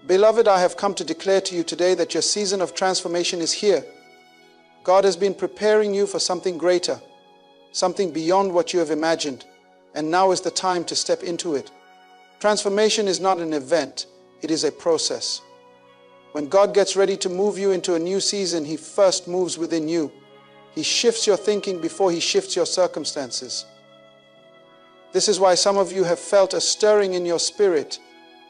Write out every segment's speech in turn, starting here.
Beloved, I have come to declare to you today that your season of transformation is here. God has been preparing you for something greater, something beyond what you have imagined, and now is the time to step into it. Transformation is not an event, it is a process. When God gets ready to move you into a new season, He first moves within you. He shifts your thinking before He shifts your circumstances. This is why some of you have felt a stirring in your spirit,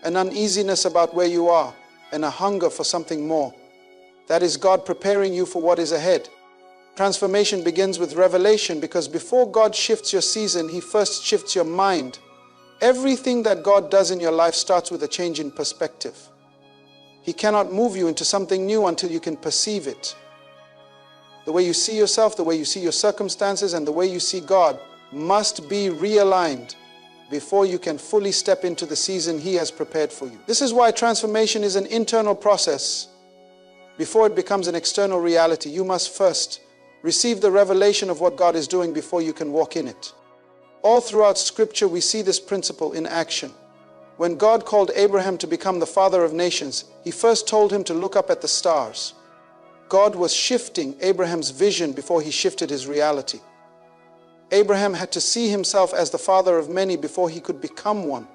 an uneasiness about where you are, and a hunger for something more. That is God preparing you for what is ahead. Transformation begins with revelation, because before God shifts your season, He first shifts your mind. Everything that God does in your life starts with a change in perspective. He cannot move you into something new until you can perceive it. The way you see yourself, the way you see your circumstances, and the way you see God must be realigned before you can fully step into the season He has prepared for you. This is why transformation is an internal process. Before it becomes an external reality, you must first receive the revelation of what God is doing before you can walk in it. All throughout Scripture, we see this principle in action. When God called Abraham to become the father of nations, He first told him to look up at the stars. God was shifting Abraham's vision before He shifted his reality. Abraham had to see himself as the father of many before he could become one.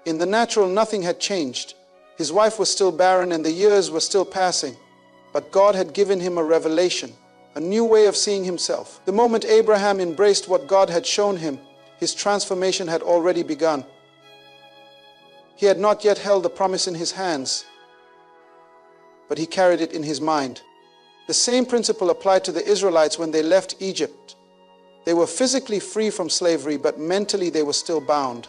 In the natural, nothing had changed. His wife was still barren and the years were still passing. But God had given him a revelation, a new way of seeing himself. The moment Abraham embraced what God had shown him, his transformation had already begun. He had not yet held the promise in his hands, but he carried it in his mind. The same principle applied to the Israelites when they left Egypt. They were physically free from slavery, but mentally they were still bound.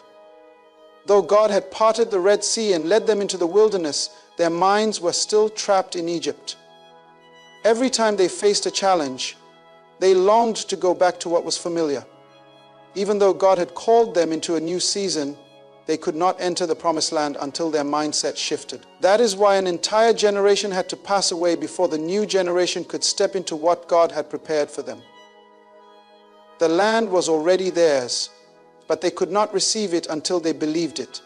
Though God had parted the Red Sea and led them into the wilderness, their minds were still trapped in Egypt. Every time they faced a challenge, they longed to go back to what was familiar. Even though God had called them into a new season, they could not enter the promised land until their mindset shifted. That is why an entire generation had to pass away before the new generation could step into what God had prepared for them. The land was already theirs, but they could not receive it until they believed it.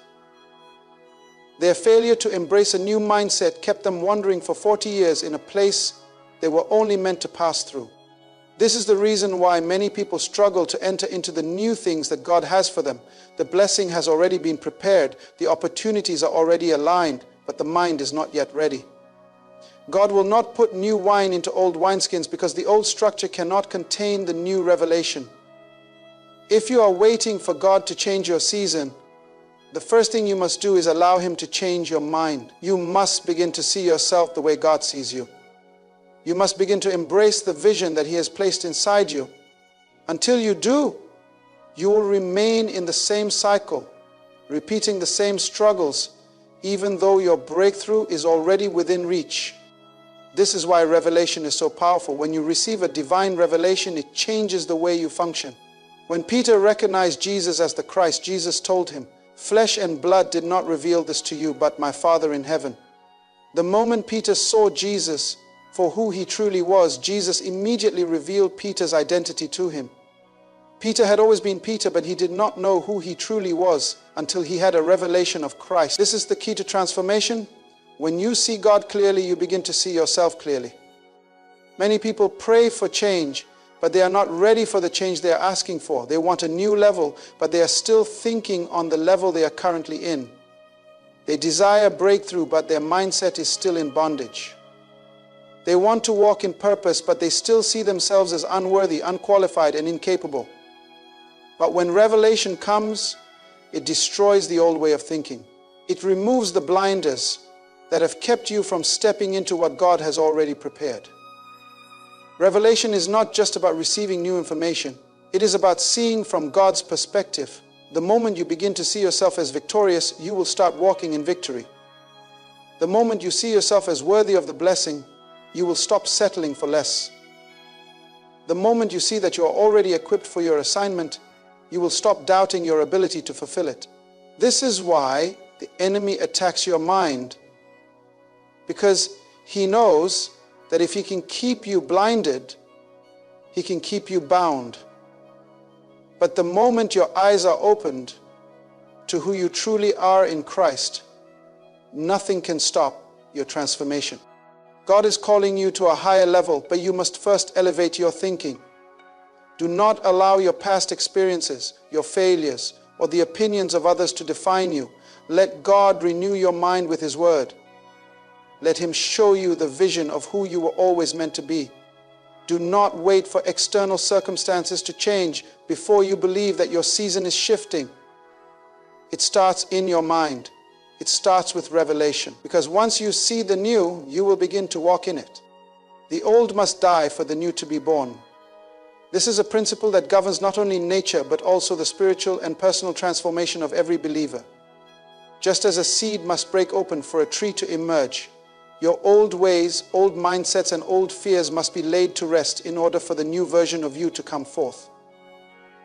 Their failure to embrace a new mindset kept them wandering for 40 years in a place they were only meant to pass through. This is the reason why many people struggle to enter into the new things that God has for them. The blessing has already been prepared, the opportunities are already aligned, but the mind is not yet ready. God will not put new wine into old wineskins because the old structure cannot contain the new revelation. If you are waiting for God to change your season, the first thing you must do is allow Him to change your mind. You must begin to see yourself the way God sees you. You must begin to embrace the vision that He has placed inside you. Until you do, you will remain in the same cycle, repeating the same struggles, even though your breakthrough is already within reach. This is why revelation is so powerful. When you receive a divine revelation, it changes the way you function. When Peter recognized Jesus as the Christ, Jesus told him, "Flesh and blood did not reveal this to you, but my Father in heaven." The moment Peter saw Jesus for who He truly was, Jesus immediately revealed Peter's identity to him. Peter had always been Peter, but he did not know who he truly was until he had a revelation of Christ. This is the key to transformation. When you see God clearly, you begin to see yourself clearly. Many people pray for change, but they are not ready for the change they are asking for. They want a new level, but they are still thinking on the level they are currently in. They desire breakthrough, but their mindset is still in bondage. They want to walk in purpose, but they still see themselves as unworthy, unqualified, and incapable. But when revelation comes, it destroys the old way of thinking. It removes the blinders that have kept you from stepping into what God has already prepared. Revelation is not just about receiving new information. It is about seeing from God's perspective. The moment you begin to see yourself as victorious, you will start walking in victory. The moment you see yourself as worthy of the blessing, you will stop settling for less. The moment you see that you are already equipped for your assignment, you will stop doubting your ability to fulfill it. This is why the enemy attacks your mind, because he knows that if he can keep you blinded, he can keep you bound. But the moment your eyes are opened to who you truly are in Christ, nothing can stop your transformation. God is calling you to a higher level, but you must first elevate your thinking. Do not allow your past experiences, your failures, or the opinions of others to define you. Let God renew your mind with His Word. Let Him show you the vision of who you were always meant to be. Do not wait for external circumstances to change before you believe that your season is shifting. It starts in your mind. It starts with revelation. Because once you see the new, you will begin to walk in it. The old must die for the new to be born. This is a principle that governs not only nature, but also the spiritual and personal transformation of every believer. Just as a seed must break open for a tree to emerge, your old ways, old mindsets, and old fears must be laid to rest in order for the new version of you to come forth.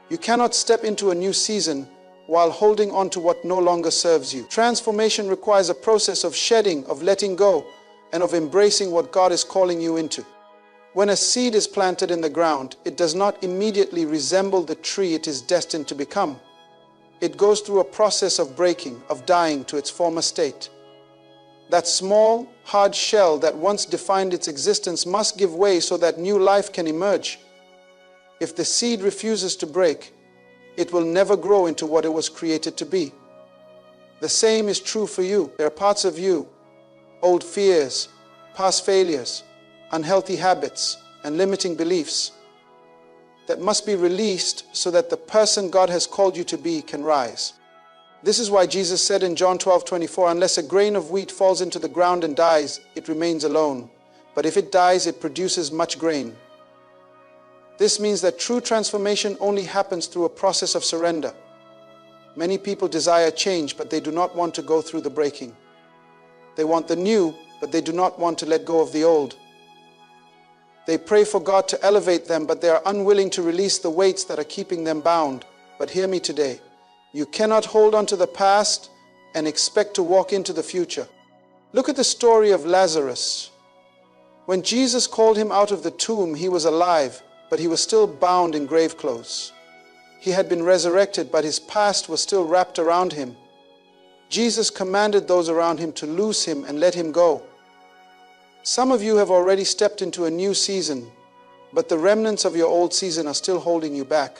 You cannot step into a new season while holding on to what no longer serves you. Transformation requires a process of shedding, of letting go, and of embracing what God is calling you into. When a seed is planted in the ground, it does not immediately resemble the tree it is destined to become. It goes through a process of breaking, of dying to its former state. That small, hard shell that once defined its existence must give way so that new life can emerge. If the seed refuses to break, it will never grow into what it was created to be. The same is true for you. There are parts of you, old fears, past failures, unhealthy habits, and limiting beliefs that must be released so that the person God has called you to be can rise. This is why Jesus said in John 12:24, "Unless a grain of wheat falls into the ground and dies, it remains alone. But if it dies, it produces much grain." This means that true transformation only happens through a process of surrender. Many people desire change, but they do not want to go through the breaking. They want the new, but they do not want to let go of the old. They pray for God to elevate them, but they are unwilling to release the weights that are keeping them bound. But hear me today. You cannot hold on to the past and expect to walk into the future. Look at the story of Lazarus. When Jesus called him out of the tomb, he was alive, but he was still bound in grave clothes. He had been resurrected, but his past was still wrapped around him. Jesus commanded those around him to loose him and let him go. Some of you have already stepped into a new season, but the remnants of your old season are still holding you back.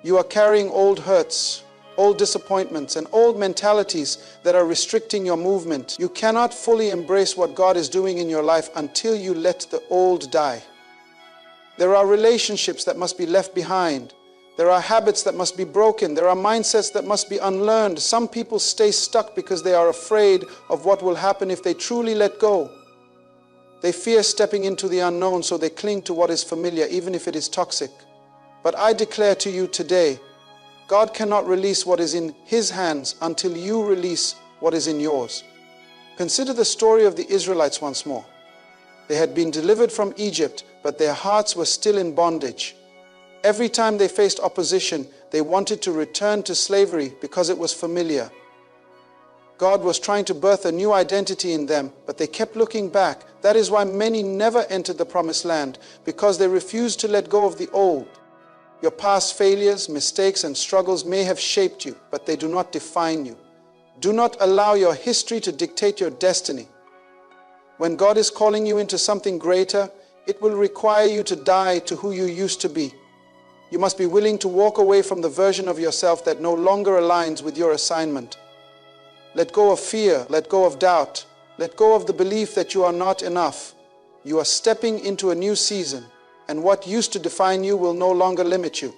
You are carrying old hurts, old disappointments, and old mentalities that are restricting your movement. You cannot fully embrace what God is doing in your life until you let the old die. There are relationships that must be left behind. There are habits that must be broken. There are mindsets that must be unlearned. Some people stay stuck because they are afraid of what will happen if they truly let go. They fear stepping into the unknown, so they cling to what is familiar, even if it is toxic. But I declare to you today, God cannot release what is in His hands until you release what is in yours. Consider the story of the Israelites once more. They had been delivered from Egypt, but their hearts were still in bondage. Every time they faced opposition, they wanted to return to slavery because it was familiar. God was trying to birth a new identity in them, but they kept looking back. That is why many never entered the promised land, because they refused to let go of the old. Your past failures, mistakes, and struggles may have shaped you, but they do not define you. Do not allow your history to dictate your destiny. When God is calling you into something greater, it will require you to die to who you used to be. You must be willing to walk away from the version of yourself that no longer aligns with your assignment. Let go of fear, let go of doubt, let go of the belief that you are not enough. You are stepping into a new season, and what used to define you will no longer limit you.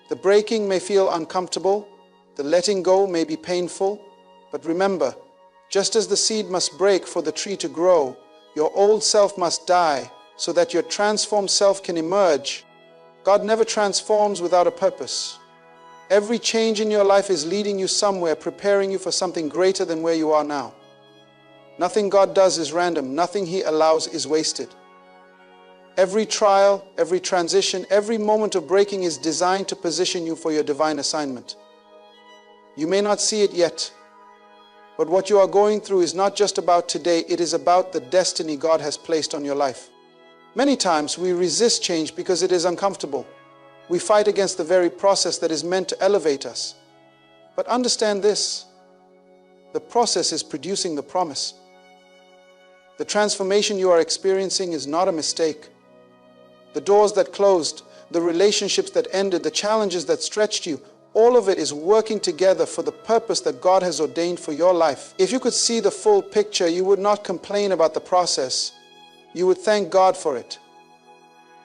The breaking may feel uncomfortable, the letting go may be painful, but remember, just as the seed must break for the tree to grow, your old self must die so that your transformed self can emerge. God never transforms without a purpose. Every change in your life is leading you somewhere, preparing you for something greater than where you are now. Nothing God does is random. Nothing He allows is wasted. Every trial, every transition, every moment of breaking is designed to position you for your divine assignment. You may not see it yet, but what you are going through is not just about today, it is about the destiny God has placed on your life. Many times we resist change because it is uncomfortable. We fight against the very process that is meant to elevate us. But understand this, The process is producing the promise. The transformation you are experiencing is not a mistake. The doors that closed, the relationships that ended, the challenges that stretched you, all of it is working together for the purpose that God has ordained for your life. If you could see the full picture, you would not complain about the process. You would thank God for it.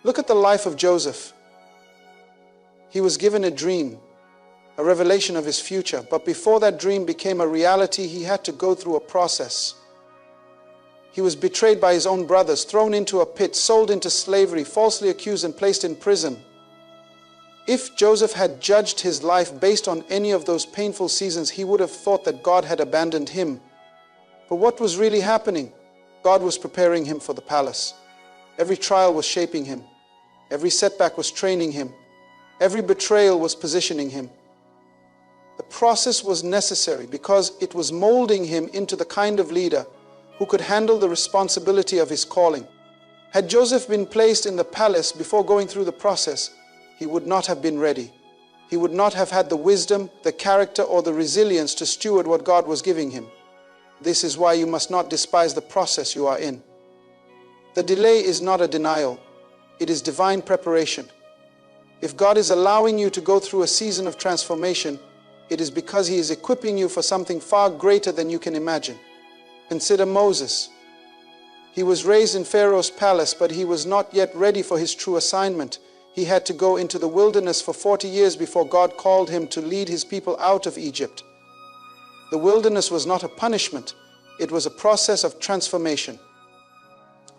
Look at the life of Joseph. He was given a dream, a revelation of his future, but before that dream became a reality, he had to go through a process. He was betrayed by his own brothers, thrown into a pit, sold into slavery, falsely accused and placed in prison. If Joseph had judged his life based on any of those painful seasons, he would have thought that God had abandoned him. But what was really happening? God was preparing him for the palace. Every trial was shaping him. Every setback was training him. Every betrayal was positioning him. The process was necessary because it was molding him into the kind of leader who could handle the responsibility of his calling. Had Joseph been placed in the palace before going through the process, he would not have been ready. He would not have had the wisdom, the character, or the resilience to steward what God was giving him. This is why you must not despise the process you are in. The delay is not a denial. It is divine preparation. If God is allowing you to go through a season of transformation, it is because He is equipping you for something far greater than you can imagine. Consider Moses. He was raised in Pharaoh's palace, but he was not yet ready for his true assignment. He had to go into the wilderness for 40 years before God called him to lead his people out of Egypt. The wilderness was not a punishment. It was a process of transformation.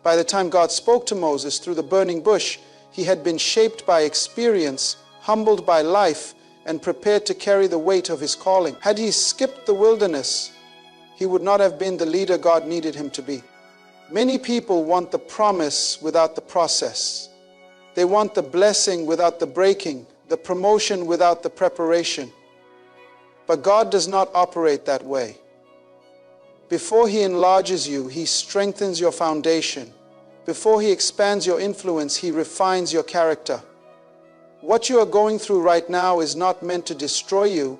By the time God spoke to Moses through the burning bush, he had been shaped by experience, humbled by life, and prepared to carry the weight of his calling. Had he skipped the wilderness, he would not have been the leader God needed him to be. Many people want the promise without the process. They want the blessing without the breaking, the promotion without the preparation. But God does not operate that way. Before He enlarges you, He strengthens your foundation. Before He expands your influence, He refines your character. What you are going through right now is not meant to destroy you.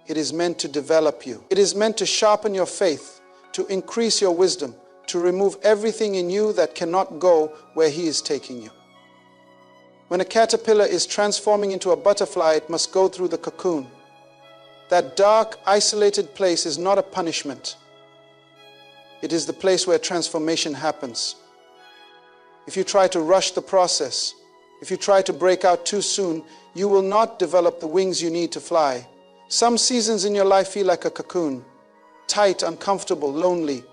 It is meant to develop you. It is meant to sharpen your faith, to increase your wisdom, to remove everything in you that cannot go where He is taking you. When a caterpillar is transforming into a butterfly, it must go through the cocoon. That dark, isolated place is not a punishment. It is the place where transformation happens. If you try to rush the process, if you try to break out too soon, you will not develop the wings you need to fly. Some seasons in your life feel like a cocoon, tight, uncomfortable, lonely.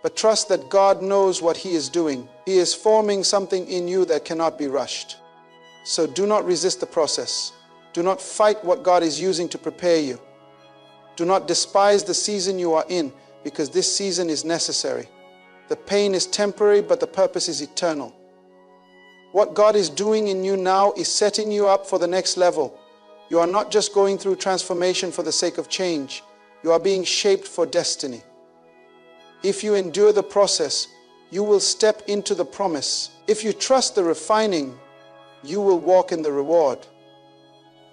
But trust that God knows what He is doing. He is forming something in you that cannot be rushed. So do not resist the process. Do not fight what God is using to prepare you. Do not despise the season you are in, because this season is necessary. The pain is temporary, but the purpose is eternal. What God is doing in you now is setting you up for the next level. You are not just going through transformation for the sake of change. You are being shaped for destiny. If you endure the process, you will step into the promise. If you trust the refining, you will walk in the reward.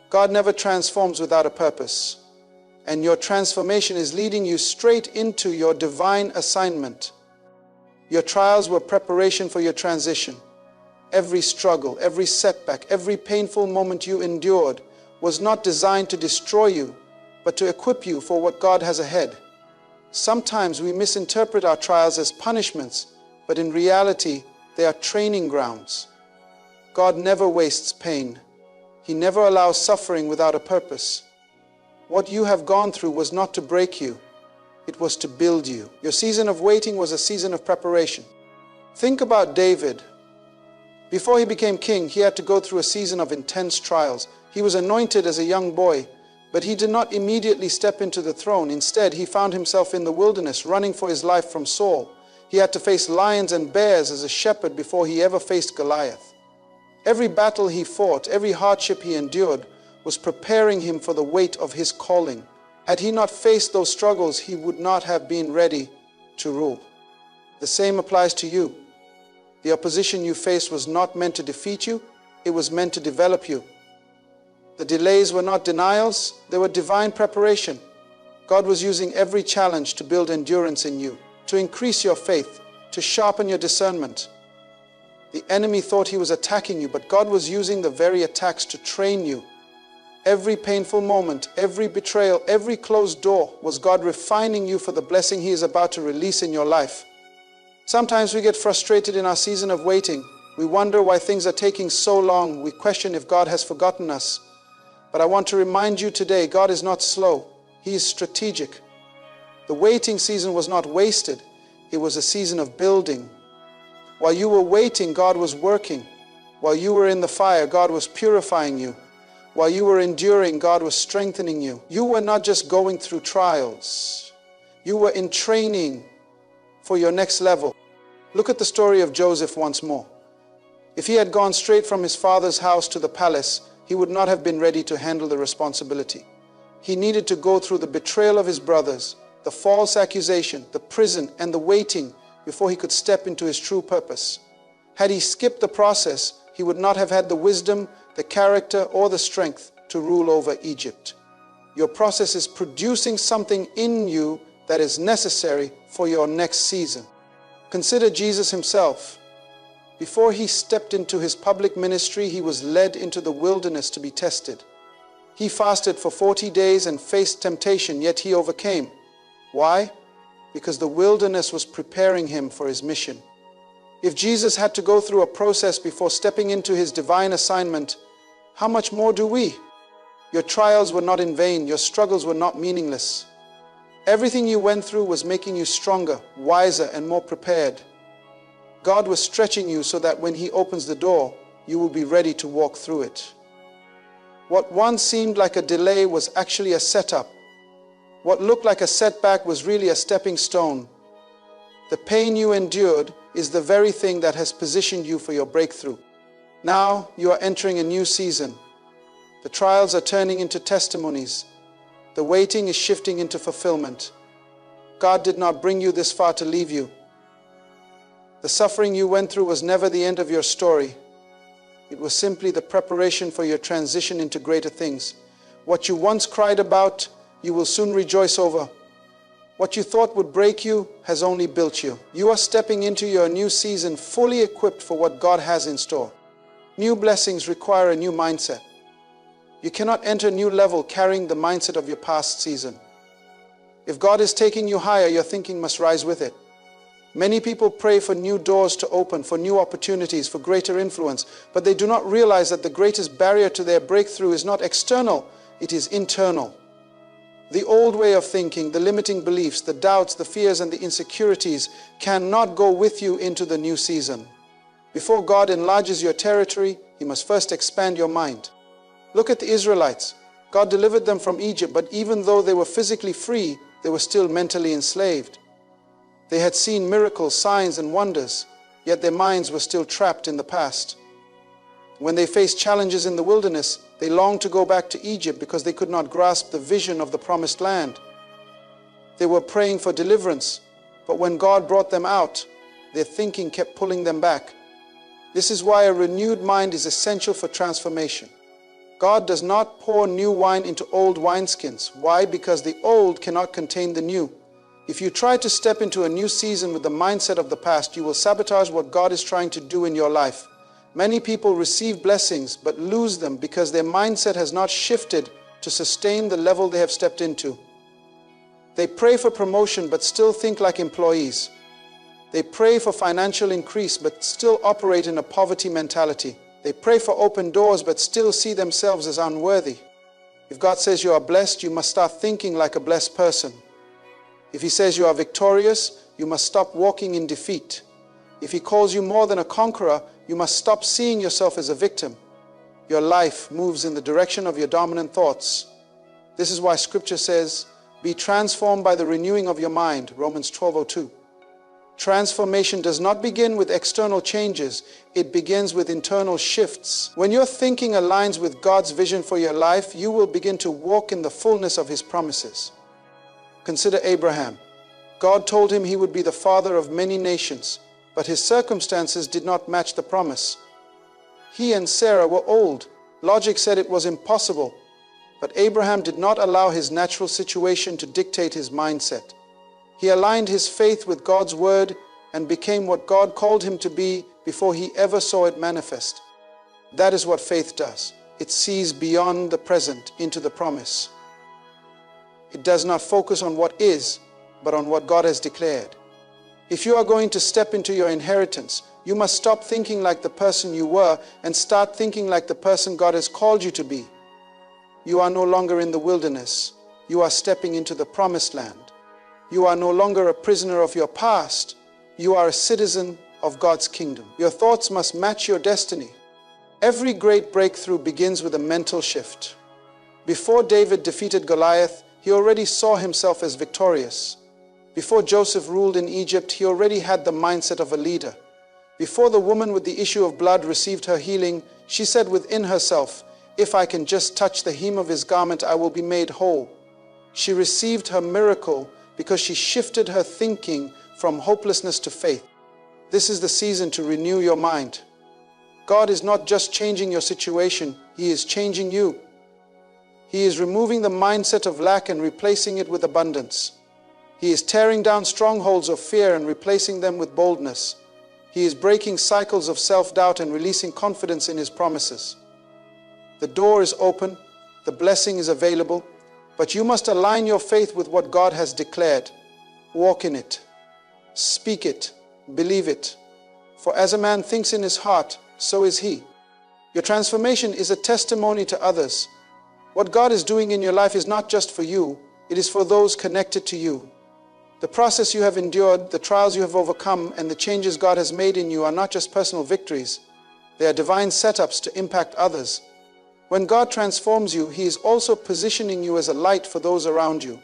God never transforms without a purpose, and your transformation is leading you straight into your divine assignment. Your trials were preparation for your transition. Every struggle, every setback, every painful moment you endured was not designed to destroy you, but to equip you for what God has ahead. Sometimes we misinterpret our trials as punishments, but in reality, they are training grounds. God never wastes pain. He never allows suffering without a purpose. What you have gone through was not to break you. It was to build you. Your season of waiting was a season of preparation. Think about David. Before he became king, he had to go through a season of intense trials. He was anointed as a young boy, but he did not immediately step into the throne. Instead, he found himself in the wilderness, running for his life from Saul. He had to face lions and bears as a shepherd before he ever faced Goliath. Every battle he fought, every hardship he endured, was preparing him for the weight of his calling. Had he not faced those struggles, he would not have been ready to rule. The same applies to you. The opposition you faced was not meant to defeat you, it was meant to develop you. The delays were not denials, they were divine preparation. God was using every challenge to build endurance in you, to increase your faith, to sharpen your discernment. The enemy thought he was attacking you, but God was using the very attacks to train you. Every painful moment, every betrayal, every closed door was God refining you for the blessing He is about to release in your life. Sometimes we get frustrated in our season of waiting. We wonder why things are taking so long. We question if God has forgotten us. But I want to remind you today, God is not slow. He is strategic. The waiting season was not wasted. It was a season of building. While you were waiting, God was working. While you were in the fire, God was purifying you. While you were enduring, God was strengthening you. You were not just going through trials. You were in training for your next level. Look at the story of Joseph once more. If he had gone straight from his father's house to the palace, he would not have been ready to handle the responsibility. He needed to go through the betrayal of his brothers, the false accusation, the prison, and the waiting before he could step into his true purpose. Had he skipped the process, he would not have had the wisdom, the character, or the strength to rule over Egypt. Your process is producing something in you that is necessary for your next season. Consider Jesus himself. Before he stepped into his public ministry, he was led into the wilderness to be tested. He fasted for 40 days and faced temptation, yet he overcame. Why? Because the wilderness was preparing him for his mission. If Jesus had to go through a process before stepping into his divine assignment, how much more do we? Your trials were not in vain. Your struggles were not meaningless. Everything you went through was making you stronger, wiser, and more prepared. God was stretching you so that when He opens the door, you will be ready to walk through it. What once seemed like a delay was actually a setup. What looked like a setback was really a stepping stone. The pain you endured is the very thing that has positioned you for your breakthrough. Now you are entering a new season. The trials are turning into testimonies. The waiting is shifting into fulfillment. God did not bring you this far to leave you. The suffering you went through was never the end of your story. It was simply the preparation for your transition into greater things. What you once cried about, you will soon rejoice over. What you thought would break you has only built you. You are stepping into your new season fully equipped for what God has in store. New blessings require a new mindset. You cannot enter a new level carrying the mindset of your past season. If God is taking you higher, your thinking must rise with it. Many people pray for new doors to open, for new opportunities, for greater influence, but they do not realize that the greatest barrier to their breakthrough is not external, it is internal. The old way of thinking, the limiting beliefs, the doubts, the fears, and the insecurities cannot go with you into the new season. Before God enlarges your territory, He must first expand your mind. Look at the Israelites. God delivered them from Egypt, but even though they were physically free, they were still mentally enslaved. They had seen miracles, signs, and wonders, yet their minds were still trapped in the past. When they faced challenges in the wilderness, they longed to go back to Egypt because they could not grasp the vision of the promised land. They were praying for deliverance, but when God brought them out, their thinking kept pulling them back. This is why a renewed mind is essential for transformation. God does not pour new wine into old wineskins. Why? Because the old cannot contain the new. If you try to step into a new season with the mindset of the past, you will sabotage what God is trying to do in your life. Many people receive blessings but lose them because their mindset has not shifted to sustain the level they have stepped into. They pray for promotion but still think like employees. They pray for financial increase but still operate in a poverty mentality. They pray for open doors but still see themselves as unworthy. If God says you are blessed, you must start thinking like a blessed person. If He says you are victorious, you must stop walking in defeat. If He calls you more than a conqueror, you must stop seeing yourself as a victim. Your life moves in the direction of your dominant thoughts. This is why Scripture says, be transformed by the renewing of your mind, Romans 12:2. Transformation does not begin with external changes, it begins with internal shifts. When your thinking aligns with God's vision for your life, you will begin to walk in the fullness of His promises. Consider Abraham. God told him he would be the father of many nations, but his circumstances did not match the promise. He and Sarah were old. Logic said it was impossible. But Abraham did not allow his natural situation to dictate his mindset. He aligned his faith with God's word and became what God called him to be before he ever saw it manifest. That is what faith does. It sees beyond the present into the promise. It does not focus on what is, but on what God has declared. If you are going to step into your inheritance, you must stop thinking like the person you were and start thinking like the person God has called you to be. You are no longer in the wilderness. You are stepping into the promised land. You are no longer a prisoner of your past. You are a citizen of God's kingdom. Your thoughts must match your destiny. Every great breakthrough begins with a mental shift. Before David defeated Goliath, he already saw himself as victorious. Before Joseph ruled in Egypt, he already had the mindset of a leader. Before the woman with the issue of blood received her healing, she said within herself, "If I can just touch the hem of his garment, I will be made whole." She received her miracle because she shifted her thinking from hopelessness to faith. This is the season to renew your mind. God is not just changing your situation, He is changing you. He is removing the mindset of lack and replacing it with abundance. He is tearing down strongholds of fear and replacing them with boldness. He is breaking cycles of self-doubt and releasing confidence in His promises. The door is open, the blessing is available, but you must align your faith with what God has declared. Walk in it. Speak it. Believe it. For as a man thinks in his heart, so is he. Your transformation is a testimony to others. What God is doing in your life is not just for you, it is for those connected to you. The process you have endured, the trials you have overcome, and the changes God has made in you are not just personal victories. They are divine setups to impact others. When God transforms you, He is also positioning you as a light for those around you.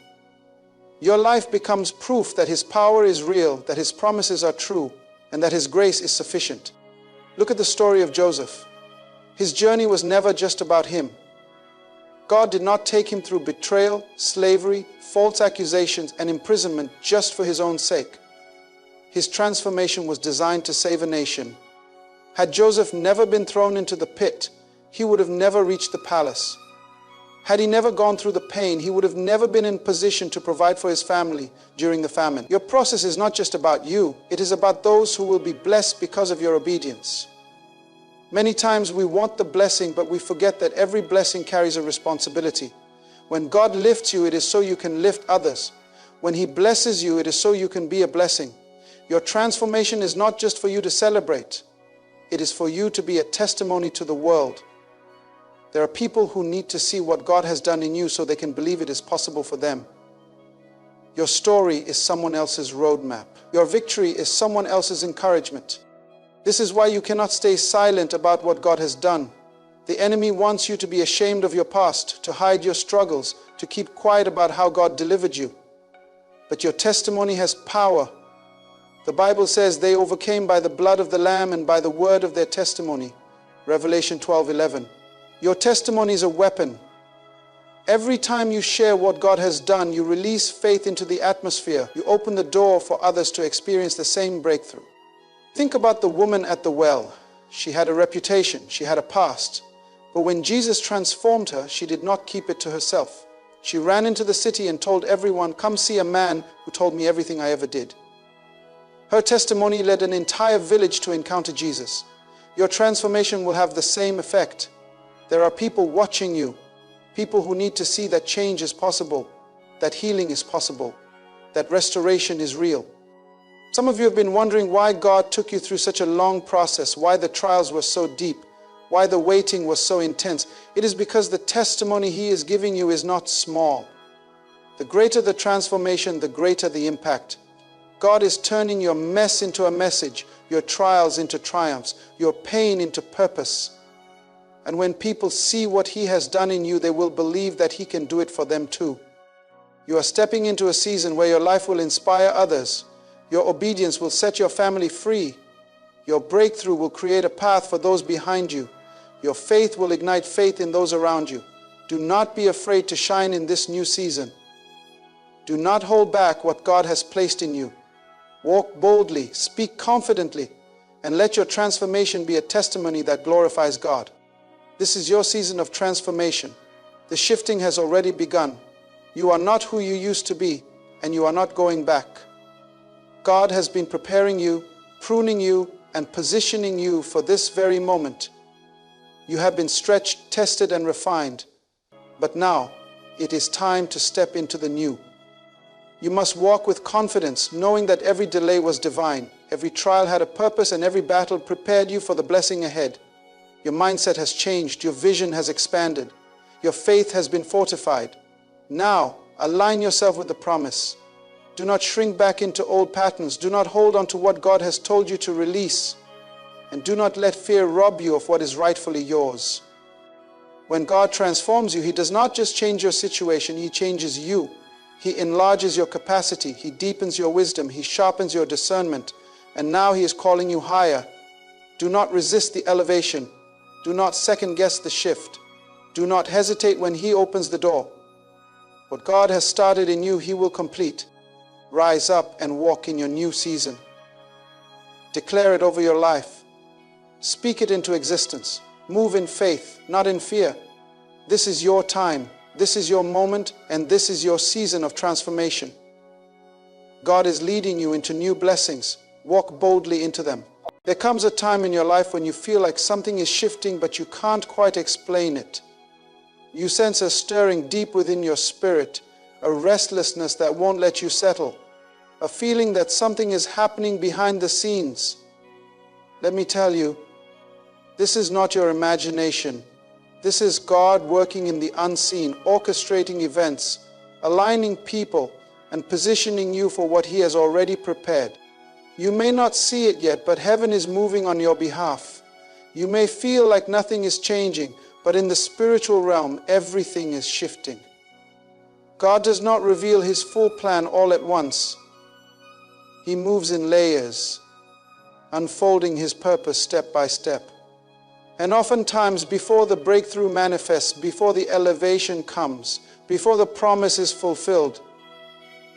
Your life becomes proof that His power is real, that His promises are true, and that His grace is sufficient. Look at the story of Joseph. His journey was never just about him. God did not take him through betrayal, slavery, false accusations, and imprisonment just for his own sake. His transformation was designed to save a nation. Had Joseph never been thrown into the pit, he would have never reached the palace. Had he never gone through the pain, he would have never been in position to provide for his family during the famine. Your process is not just about you, it is about those who will be blessed because of your obedience. Many times we want the blessing, but we forget that every blessing carries a responsibility. When God lifts you, it is so you can lift others. When He blesses you, it is so you can be a blessing. Your transformation is not just for you to celebrate. It is for you to be a testimony to the world. There are people who need to see what God has done in you so they can believe it is possible for them. Your story is someone else's roadmap. Your victory is someone else's encouragement. This is why you cannot stay silent about what God has done. The enemy wants you to be ashamed of your past, to hide your struggles, to keep quiet about how God delivered you. But your testimony has power. The Bible says they overcame by the blood of the Lamb and by the word of their testimony. Revelation 12:11. Your testimony is a weapon. Every time you share what God has done, you release faith into the atmosphere. You open the door for others to experience the same breakthrough. Think about the woman at the well. She had a reputation, she had a past. But when Jesus transformed her, she did not keep it to herself. She ran into the city and told everyone, "Come see a man who told me everything I ever did." Her testimony led an entire village to encounter Jesus. Your transformation will have the same effect. There are people watching you, people who need to see that change is possible, that healing is possible, that restoration is real. Some of you have been wondering why God took you through such a long process, why the trials were so deep, why the waiting was so intense. It is because the testimony He is giving you is not small. The greater the transformation, the greater the impact. God is turning your mess into a message, your trials into triumphs, your pain into purpose. And when people see what He has done in you, they will believe that He can do it for them too. You are stepping into a season where your life will inspire others. Your obedience will set your family free. Your breakthrough will create a path for those behind you. Your faith will ignite faith in those around you. Do not be afraid to shine in this new season. Do not hold back what God has placed in you. Walk boldly, speak confidently, and let your transformation be a testimony that glorifies God. This is your season of transformation. The shifting has already begun. You are not who you used to be, and you are not going back. God has been preparing you, pruning you, and positioning you for this very moment. You have been stretched, tested, and refined. But now, it is time to step into the new. You must walk with confidence, knowing that every delay was divine. Every trial had a purpose, and every battle prepared you for the blessing ahead. Your mindset has changed. Your vision has expanded. Your faith has been fortified. Now, align yourself with the promise. Do not shrink back into old patterns. Do not hold on to what God has told you to release. And do not let fear rob you of what is rightfully yours. When God transforms you, He does not just change your situation, He changes you. He enlarges your capacity. He deepens your wisdom. He sharpens your discernment. And now He is calling you higher. Do not resist the elevation. Do not second guess the shift. Do not hesitate when He opens the door. What God has started in you, He will complete. Rise up and walk in your new season. Declare it over your life. Speak it into existence. Move in faith, not in fear. This is your time. This is your moment, and this is your season of transformation. God is leading you into new blessings. Walk boldly into them. There comes a time in your life when you feel like something is shifting, but you can't quite explain it. You sense a stirring deep within your spirit, a restlessness that won't let you settle, a feeling that something is happening behind the scenes. Let me tell you, this is not your imagination. This is God working in the unseen, orchestrating events, aligning people, and positioning you for what He has already prepared. You may not see it yet, but heaven is moving on your behalf. You may feel like nothing is changing, but in the spiritual realm, everything is shifting. God does not reveal His full plan all at once. He moves in layers, unfolding His purpose step by step. And oftentimes, before the breakthrough manifests, before the elevation comes, before the promise is fulfilled,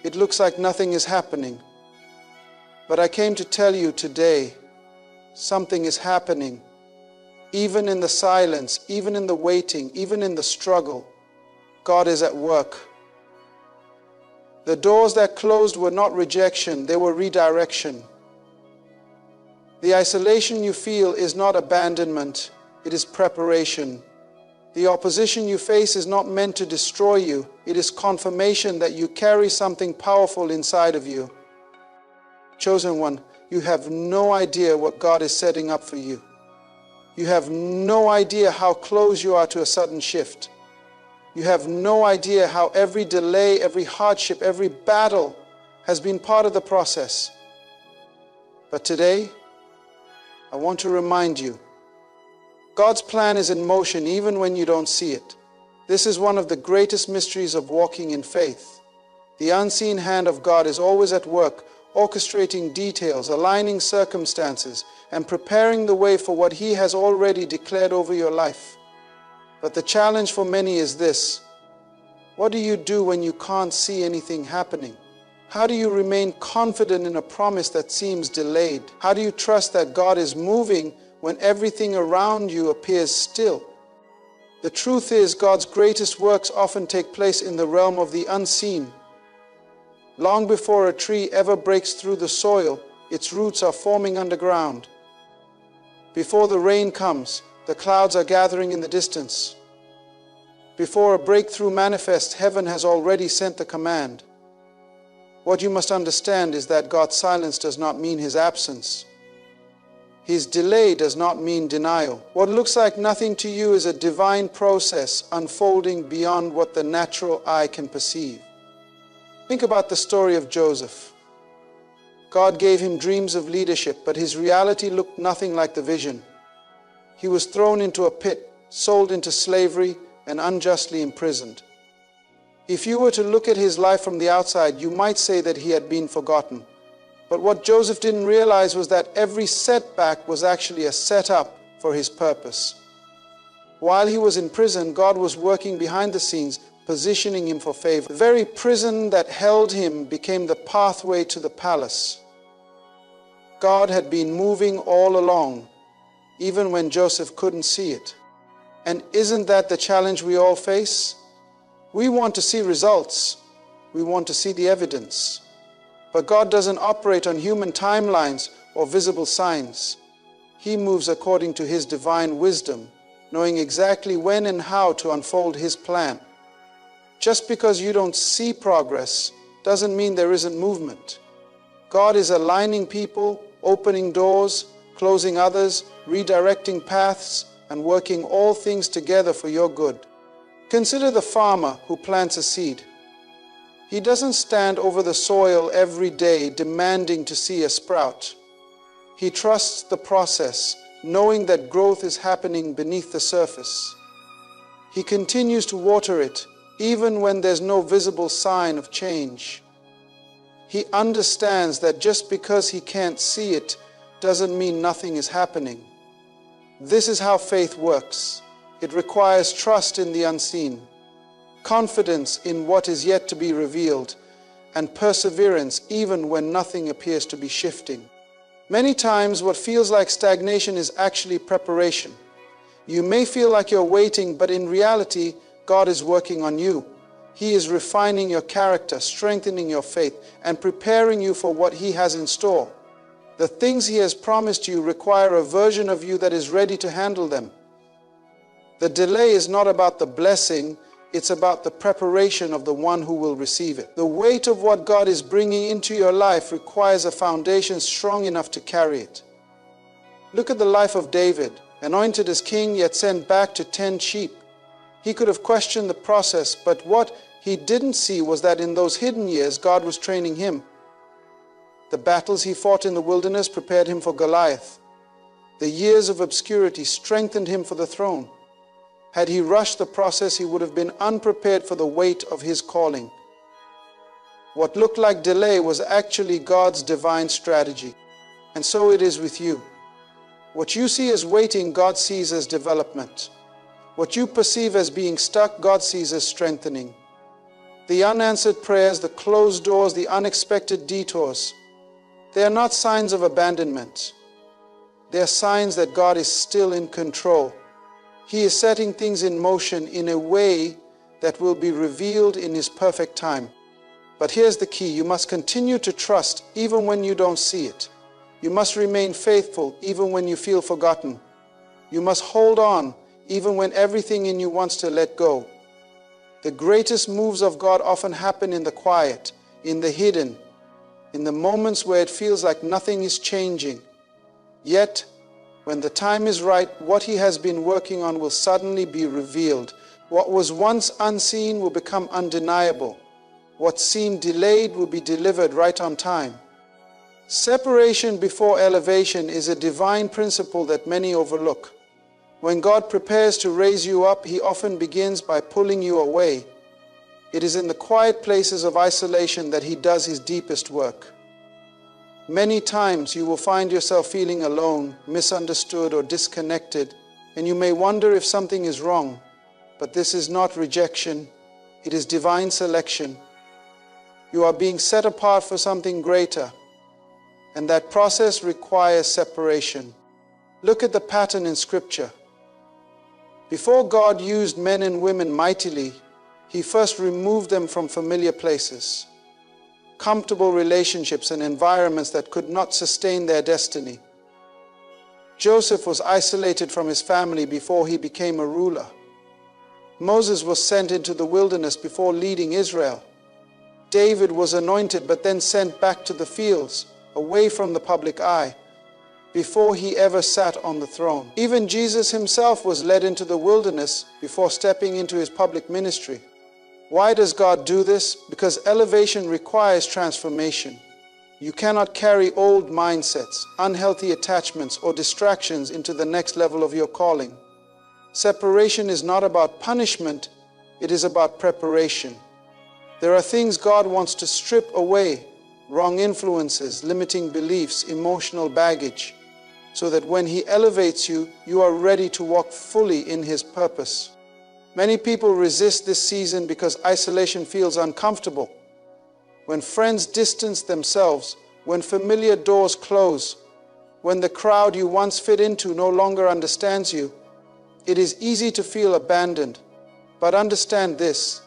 it looks like nothing is happening. But I came to tell you today, something is happening. Even in the silence, even in the waiting, even in the struggle, God is at work. The doors that closed were not rejection, they were redirection. The isolation you feel is not abandonment, it is preparation. The opposition you face is not meant to destroy you, it is confirmation that you carry something powerful inside of you. Chosen one, you have no idea what God is setting up for you. You have no idea how close you are to a sudden shift. You have no idea how every delay, every hardship, every battle has been part of the process. But today, I want to remind you, God's plan is in motion even when you don't see it. This is one of the greatest mysteries of walking in faith. The unseen hand of God is always at work, orchestrating details, aligning circumstances, and preparing the way for what He has already declared over your life. But the challenge for many is this: what do you do when you can't see anything happening? How do you remain confident in a promise that seems delayed? How do you trust that God is moving when everything around you appears still? The truth is, God's greatest works often take place in the realm of the unseen. Long before a tree ever breaks through the soil, its roots are forming underground. Before the rain comes, the clouds are gathering in the distance. Before a breakthrough manifests, heaven has already sent the command. What you must understand is that God's silence does not mean His absence. His delay does not mean denial. What looks like nothing to you is a divine process unfolding beyond what the natural eye can perceive. Think about the story of Joseph. God gave him dreams of leadership, but his reality looked nothing like the vision. He was thrown into a pit, sold into slavery, and unjustly imprisoned. If you were to look at his life from the outside, you might say that he had been forgotten. But what Joseph didn't realize was that every setback was actually a setup for his purpose. While he was in prison, God was working behind the scenes, positioning him for favor. The very prison that held him became the pathway to the palace. God had been moving all along, even when Joseph couldn't see it. And isn't that the challenge we all face? We want to see results. We want to see the evidence. But God doesn't operate on human timelines or visible signs. He moves according to His divine wisdom, knowing exactly when and how to unfold His plan. Just because you don't see progress doesn't mean there isn't movement. God is aligning people, opening doors, closing others, redirecting paths, and working all things together for your good. Consider the farmer who plants a seed. He doesn't stand over the soil every day demanding to see a sprout. He trusts the process, knowing that growth is happening beneath the surface. He continues to water it, even when there's no visible sign of change. He understands that just because he can't see it doesn't mean nothing is happening. This is how faith works. It requires trust in the unseen, confidence in what is yet to be revealed, and perseverance even when nothing appears to be shifting. Many times what feels like stagnation is actually preparation. You may feel like you're waiting, but in reality, God is working on you. He is refining your character, strengthening your faith, and preparing you for what He has in store. The things He has promised you require a version of you that is ready to handle them. The delay is not about the blessing, it's about the preparation of the one who will receive it. The weight of what God is bringing into your life requires a foundation strong enough to carry it. Look at the life of David, anointed as king yet sent back to tend sheep. He could have questioned the process, but what he didn't see was that in those hidden years, God was training him. The battles he fought in the wilderness prepared him for Goliath. The years of obscurity strengthened him for the throne. Had he rushed the process, he would have been unprepared for the weight of his calling. What looked like delay was actually God's divine strategy. And so it is with you. What you see as waiting, God sees as development. What you perceive as being stuck, God sees as strengthening. The unanswered prayers, the closed doors, the unexpected detours, they are not signs of abandonment. They are signs that God is still in control. He is setting things in motion in a way that will be revealed in His perfect time. But here's the key: you must continue to trust even when you don't see it. You must remain faithful even when you feel forgotten. You must hold on even when everything in you wants to let go. The greatest moves of God often happen in the quiet, in the hidden, in the moments where it feels like nothing is changing. Yet, when the time is right, what He has been working on will suddenly be revealed. What was once unseen will become undeniable. What seemed delayed will be delivered right on time. Separation before elevation is a divine principle that many overlook. When God prepares to raise you up, He often begins by pulling you away. It is in the quiet places of isolation that He does His deepest work. Many times you will find yourself feeling alone, misunderstood, or disconnected, and you may wonder if something is wrong. But this is not rejection, it is divine selection. You are being set apart for something greater, and that process requires separation. Look at the pattern in Scripture. Before God used men and women mightily, He first removed them from familiar places, comfortable relationships and environments that could not sustain their destiny. Joseph was isolated from his family before he became a ruler. Moses was sent into the wilderness before leading Israel. David was anointed but then sent back to the fields, away from the public eye, before he ever sat on the throne. Even Jesus Himself was led into the wilderness before stepping into His public ministry. Why does God do this? Because elevation requires transformation. You cannot carry old mindsets, unhealthy attachments, or distractions into the next level of your calling. Separation is not about punishment, it is about preparation. There are things God wants to strip away, wrong influences, limiting beliefs, emotional baggage, so that when He elevates you, you are ready to walk fully in His purpose. Many people resist this season because isolation feels uncomfortable. When friends distance themselves, when familiar doors close, when the crowd you once fit into no longer understands you, It is easy to feel abandoned, but understand this.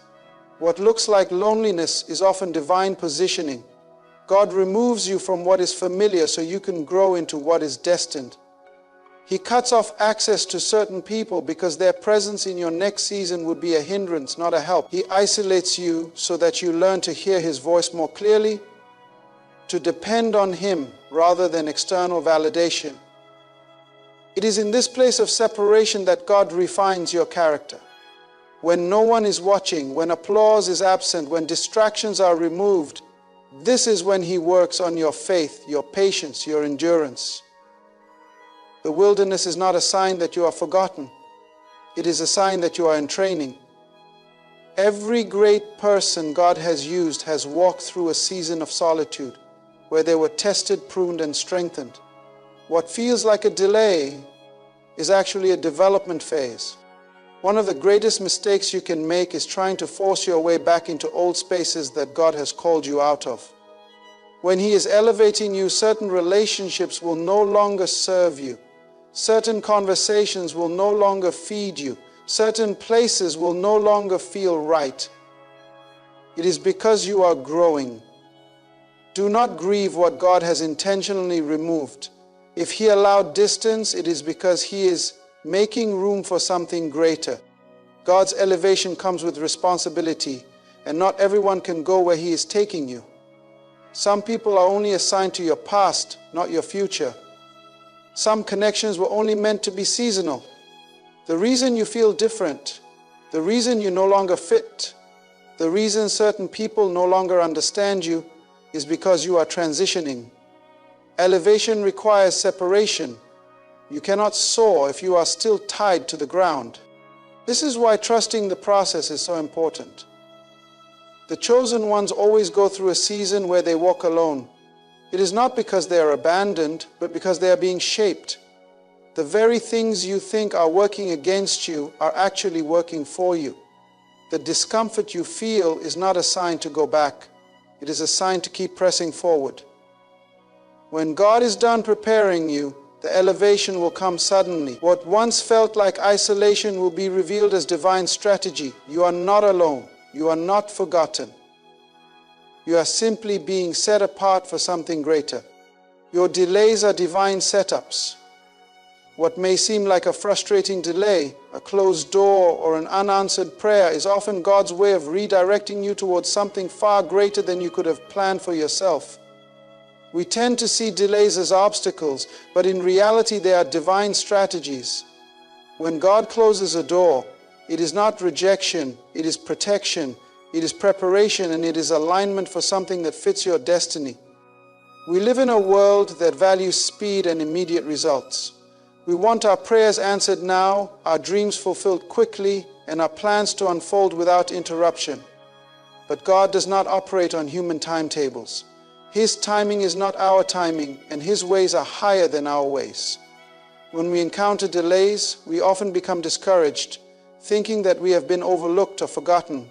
What looks like loneliness is often divine positioning. God removes you from what is familiar so you can grow into what is destined. He cuts off access to certain people because their presence in your next season would be a hindrance, not a help. He isolates you so that you learn to hear His voice more clearly, to depend on Him rather than external validation. It is in this place of separation that God refines your character. When no one is watching, when applause is absent, when distractions are removed, this is when He works on your faith, your patience, your endurance. The wilderness is not a sign that you are forgotten. It is a sign that you are in training. Every great person God has used has walked through a season of solitude where they were tested, pruned, and strengthened. What feels like a delay is actually a development phase. One of the greatest mistakes you can make is trying to force your way back into old spaces that God has called you out of. When He is elevating you, certain relationships will no longer serve you. Certain conversations will no longer feed you. Certain places will no longer feel right. It is because you are growing. Do not grieve what God has intentionally removed. If He allowed distance, it is because He is making room for something greater. God's elevation comes with responsibility, and not everyone can go where He is taking you. Some people are only assigned to your past, not your future. Some connections were only meant to be seasonal. The reason you feel different, the reason you no longer fit, the reason certain people no longer understand you is because you are transitioning. Elevation requires separation. You cannot soar if you are still tied to the ground. This is why trusting the process is so important. The chosen ones always go through a season where they walk alone. It is not because they are abandoned, but because they are being shaped. The very things you think are working against you are actually working for you. The discomfort you feel is not a sign to go back. It is a sign to keep pressing forward. When God is done preparing you, the elevation will come suddenly. What once felt like isolation will be revealed as divine strategy. You are not alone. You are not forgotten. You are simply being set apart for something greater. Your delays are divine setups. What may seem like a frustrating delay, a closed door, or an unanswered prayer is often God's way of redirecting you towards something far greater than you could have planned for yourself. We tend to see delays as obstacles, but in reality they are divine strategies. When God closes a door, it is not rejection, it is protection. It is preparation, and it is alignment for something that fits your destiny. We live in a world that values speed and immediate results. We want our prayers answered now, our dreams fulfilled quickly, and our plans to unfold without interruption. But God does not operate on human timetables. His timing is not our timing, and His ways are higher than our ways. When we encounter delays, we often become discouraged, thinking that we have been overlooked or forgotten.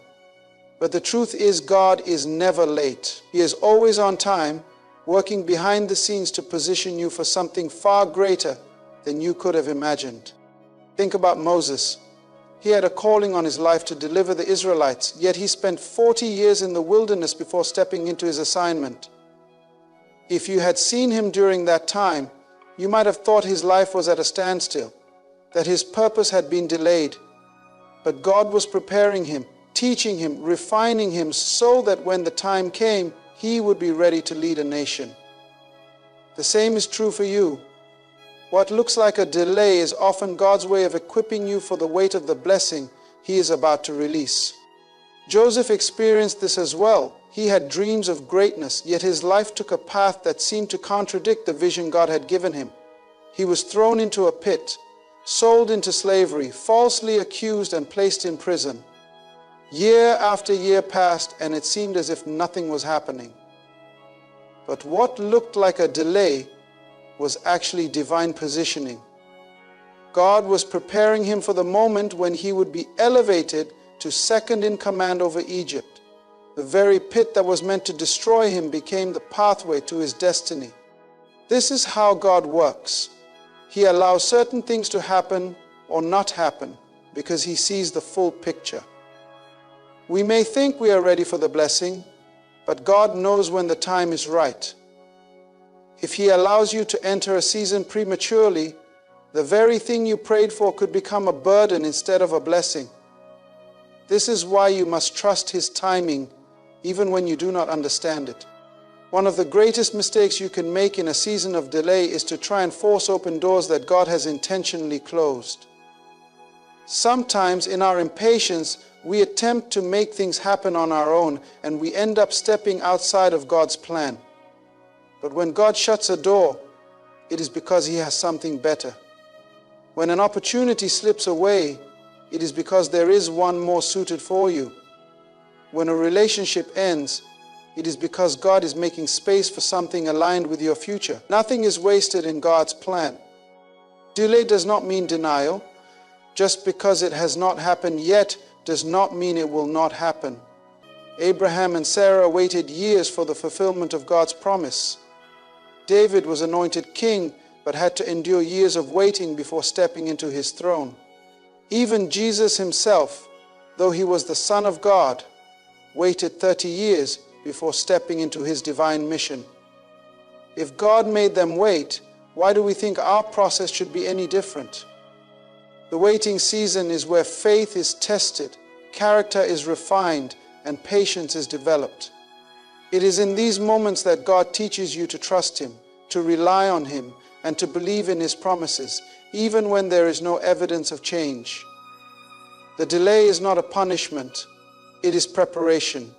But the truth is, God is never late. He is always on time, working behind the scenes to position you for something far greater than you could have imagined. Think about Moses. He had a calling on his life to deliver the Israelites, yet he spent 40 years in the wilderness before stepping into his assignment. If you had seen him during that time, you might have thought his life was at a standstill, that his purpose had been delayed. But God was preparing him, teaching him, refining him so that when the time came, he would be ready to lead a nation. The same is true for you. What looks like a delay is often God's way of equipping you for the weight of the blessing He is about to release. Joseph experienced this as well. He had dreams of greatness, yet his life took a path that seemed to contradict the vision God had given him. He was thrown into a pit, sold into slavery, falsely accused and placed in prison. Year after year passed, and it seemed as if nothing was happening. But what looked like a delay was actually divine positioning. God was preparing him for the moment when he would be elevated to second in command over Egypt. The very pit that was meant to destroy him became the pathway to his destiny. This is how God works. He allows certain things to happen or not happen because He sees the full picture. We may think we are ready for the blessing, but God knows when the time is right. If He allows you to enter a season prematurely, the very thing you prayed for could become a burden instead of a blessing. This is why you must trust His timing, even when you do not understand it. One of the greatest mistakes you can make in a season of delay is to try and force open doors that God has intentionally closed. Sometimes in our impatience, we attempt to make things happen on our own, and we end up stepping outside of God's plan. But when God shuts a door, it is because He has something better. When an opportunity slips away, it is because there is one more suited for you. When a relationship ends, it is because God is making space for something aligned with your future. Nothing is wasted in God's plan. Delay does not mean denial. Just because it has not happened yet does not mean it will not happen. Abraham and Sarah waited years for the fulfillment of God's promise. David was anointed king, but had to endure years of waiting before stepping into his throne. Even Jesus Himself, though He was the Son of God, waited 30 years before stepping into His divine mission. If God made them wait, why do we think our process should be any different? The waiting season is where faith is tested, character is refined, and patience is developed. It is in these moments that God teaches you to trust Him, to rely on Him, and to believe in His promises, even when there is no evidence of change. The delay is not a punishment, it is preparation.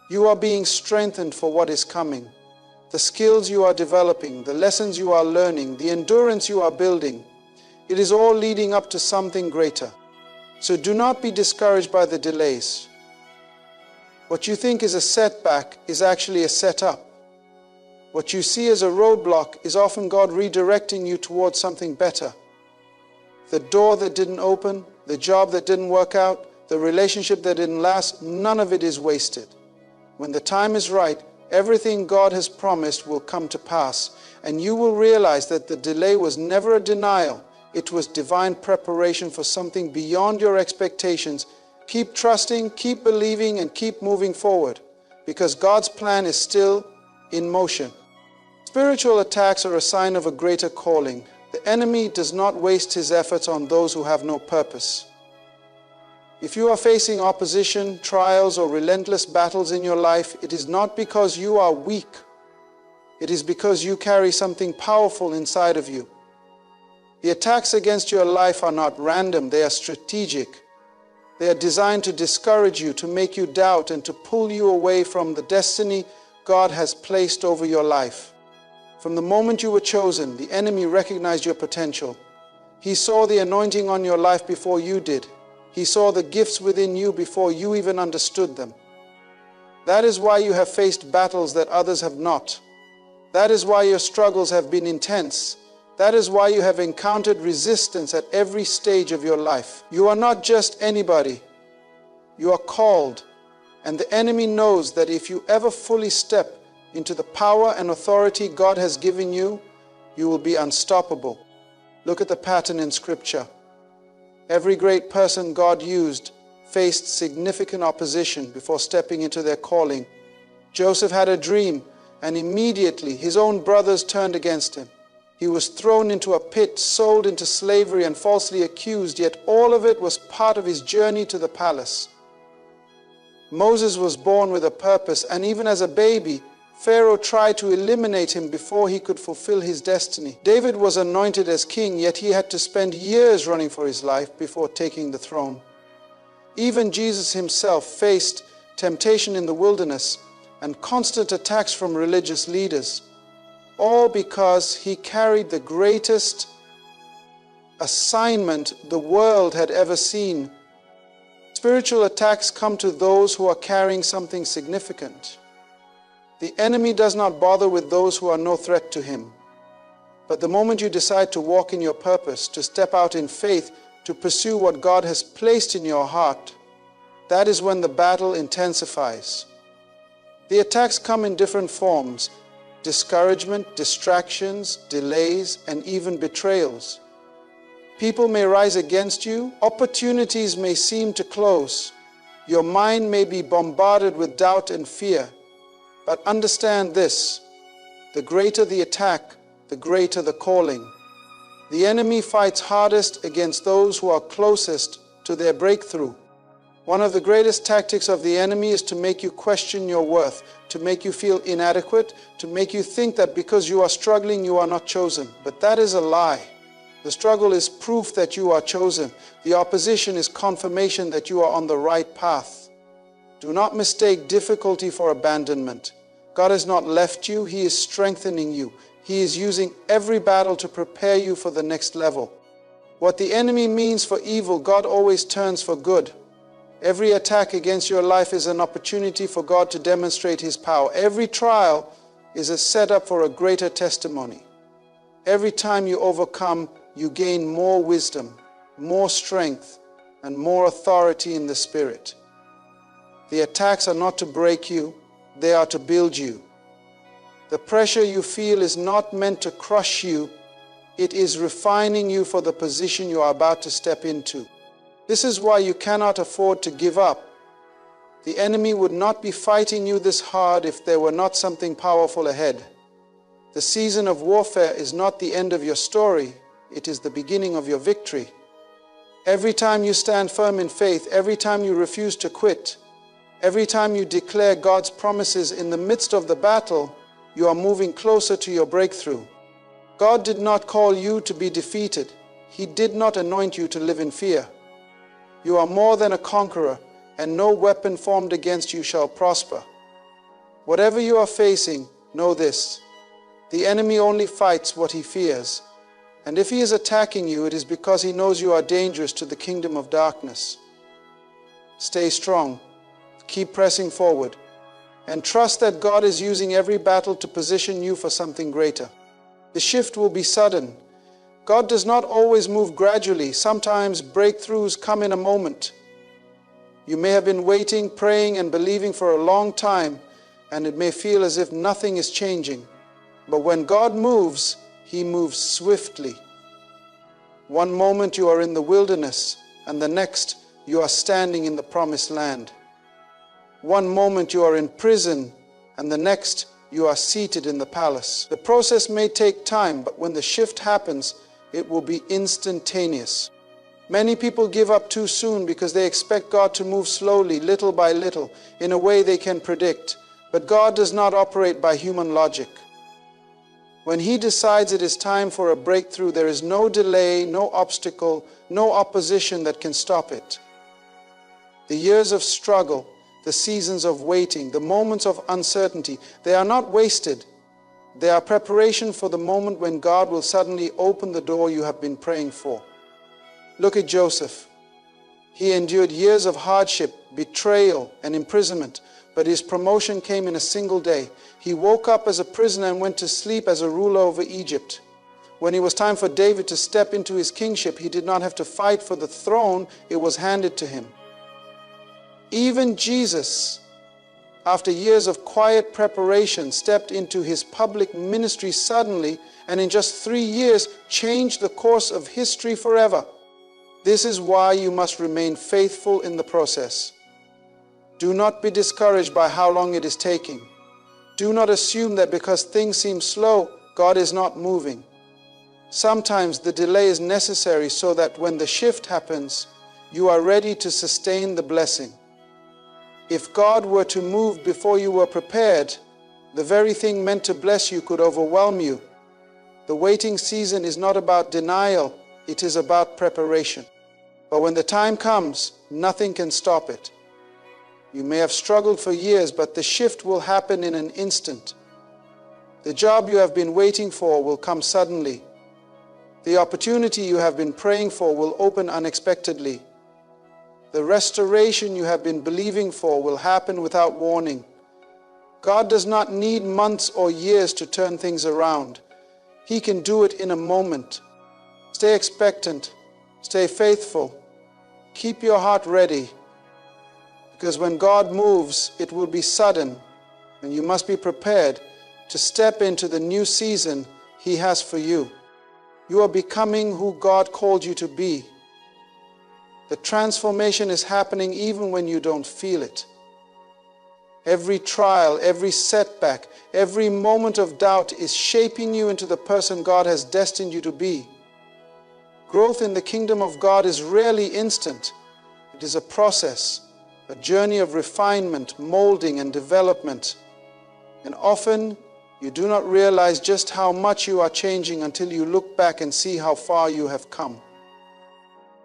You are being strengthened for what is coming. The skills you are developing, the lessons you are learning, the endurance you are building, it is all leading up to something greater. So do not be discouraged by the delays. What you think is a setback is actually a setup. What you see as a roadblock is often God redirecting you towards something better. The door that didn't open, the job that didn't work out, the relationship that didn't last, none of it is wasted. When the time is right, everything God has promised will come to pass, and you will realize that the delay was never a denial. It was divine preparation for something beyond your expectations. Keep trusting, keep believing, and keep moving forward, because God's plan is still in motion. Spiritual attacks are a sign of a greater calling. The enemy does not waste his efforts on those who have no purpose. If you are facing opposition, trials, or relentless battles in your life, it is not because you are weak. It is because you carry something powerful inside of you. The attacks against your life are not random, they are strategic. They are designed to discourage you, to make you doubt, and to pull you away from the destiny God has placed over your life. From the moment you were chosen, the enemy recognized your potential. He saw the anointing on your life before you did. He saw the gifts within you before you even understood them. That is why you have faced battles that others have not. That is why your struggles have been intense. That is why you have encountered resistance at every stage of your life. You are not just anybody. You are called, and the enemy knows that if you ever fully step into the power and authority God has given you, you will be unstoppable. Look at the pattern in Scripture. Every great person God used faced significant opposition before stepping into their calling. Joseph had a dream, and immediately his own brothers turned against him. He was thrown into a pit, sold into slavery, and falsely accused, yet all of it was part of his journey to the palace. Moses was born with a purpose, and even as a baby, Pharaoh tried to eliminate him before he could fulfill his destiny. David was anointed as king, yet he had to spend years running for his life before taking the throne. Even Jesus Himself faced temptation in the wilderness and constant attacks from religious leaders, all because He carried the greatest assignment the world had ever seen. Spiritual attacks come to those who are carrying something significant. The enemy does not bother with those who are no threat to him. But the moment you decide to walk in your purpose, to step out in faith, to pursue what God has placed in your heart, that is when the battle intensifies. The attacks come in different forms: discouragement, distractions, delays, and even betrayals. People may rise against you. Opportunities may seem to close. Your mind may be bombarded with doubt and fear. But understand this: the greater the attack, the greater the calling. The enemy fights hardest against those who are closest to their breakthrough. One of the greatest tactics of the enemy is to make you question your worth, to make you feel inadequate, to make you think that because you are struggling, you are not chosen. But that is a lie. The struggle is proof that you are chosen. The opposition is confirmation that you are on the right path. Do not mistake difficulty for abandonment. God has not left you. He is strengthening you. He is using every battle to prepare you for the next level. What the enemy means for evil, God always turns for good. Every attack against your life is an opportunity for God to demonstrate His power. Every trial is a setup for a greater testimony. Every time you overcome, you gain more wisdom, more strength, and more authority in the Spirit. The attacks are not to break you, they are to build you. The pressure you feel is not meant to crush you, it is refining you for the position you are about to step into. This is why you cannot afford to give up. The enemy would not be fighting you this hard if there were not something powerful ahead. The season of warfare is not the end of your story, it is the beginning of your victory. Every time you stand firm in faith, every time you refuse to quit, every time you declare God's promises in the midst of the battle, you are moving closer to your breakthrough. God did not call you to be defeated. He did not anoint you to live in fear. You are more than a conqueror, and no weapon formed against you shall prosper. Whatever you are facing, know this: the enemy only fights what he fears. And if he is attacking you, it is because he knows you are dangerous to the kingdom of darkness. Stay strong, keep pressing forward, and trust that God is using every battle to position you for something greater. The shift will be sudden. God does not always move gradually. Sometimes breakthroughs come in a moment. You may have been waiting, praying, and believing for a long time, and it may feel as if nothing is changing. But when God moves, He moves swiftly. One moment you are in the wilderness, and the next you are standing in the promised land. One moment you are in prison, and the next you are seated in the palace. The process may take time, but when the shift happens, it will be instantaneous. Many people give up too soon because they expect God to move slowly, little by little, in a way they can predict. But God does not operate by human logic. When He decides it is time for a breakthrough, there is no delay, no obstacle, no opposition that can stop it. The years of struggle, the seasons of waiting, the moments of uncertainty, they are not wasted. They are preparation for the moment when God will suddenly open the door you have been praying for. Look at Joseph. He endured years of hardship, betrayal, and imprisonment, but his promotion came in a single day. He woke up as a prisoner and went to sleep as a ruler over Egypt. When it was time for David to step into his kingship, he did not have to fight for the throne, it was handed to him. Even Jesus, after years of quiet preparation, stepped into his public ministry suddenly, and in just 3 years changed the course of history forever. This is why you must remain faithful in the process. Do not be discouraged by how long it is taking. Do not assume that because things seem slow, God is not moving. Sometimes the delay is necessary so that when the shift happens, you are ready to sustain the blessing. If God were to move before you were prepared, the very thing meant to bless you could overwhelm you. The waiting season is not about denial, it is about preparation. But when the time comes, nothing can stop it. You may have struggled for years, but the shift will happen in an instant. The job you have been waiting for will come suddenly. The opportunity you have been praying for will open unexpectedly. The restoration you have been believing for will happen without warning. God does not need months or years to turn things around. He can do it in a moment. Stay expectant. Stay faithful. Keep your heart ready. Because when God moves, it will be sudden, and you must be prepared to step into the new season He has for you. You are becoming who God called you to be. The transformation is happening even when you don't feel it. Every trial, every setback, every moment of doubt is shaping you into the person God has destined you to be. Growth in the kingdom of God is rarely instant. It is a process, a journey of refinement, molding, and development. And often, you do not realize just how much you are changing until you look back and see how far you have come.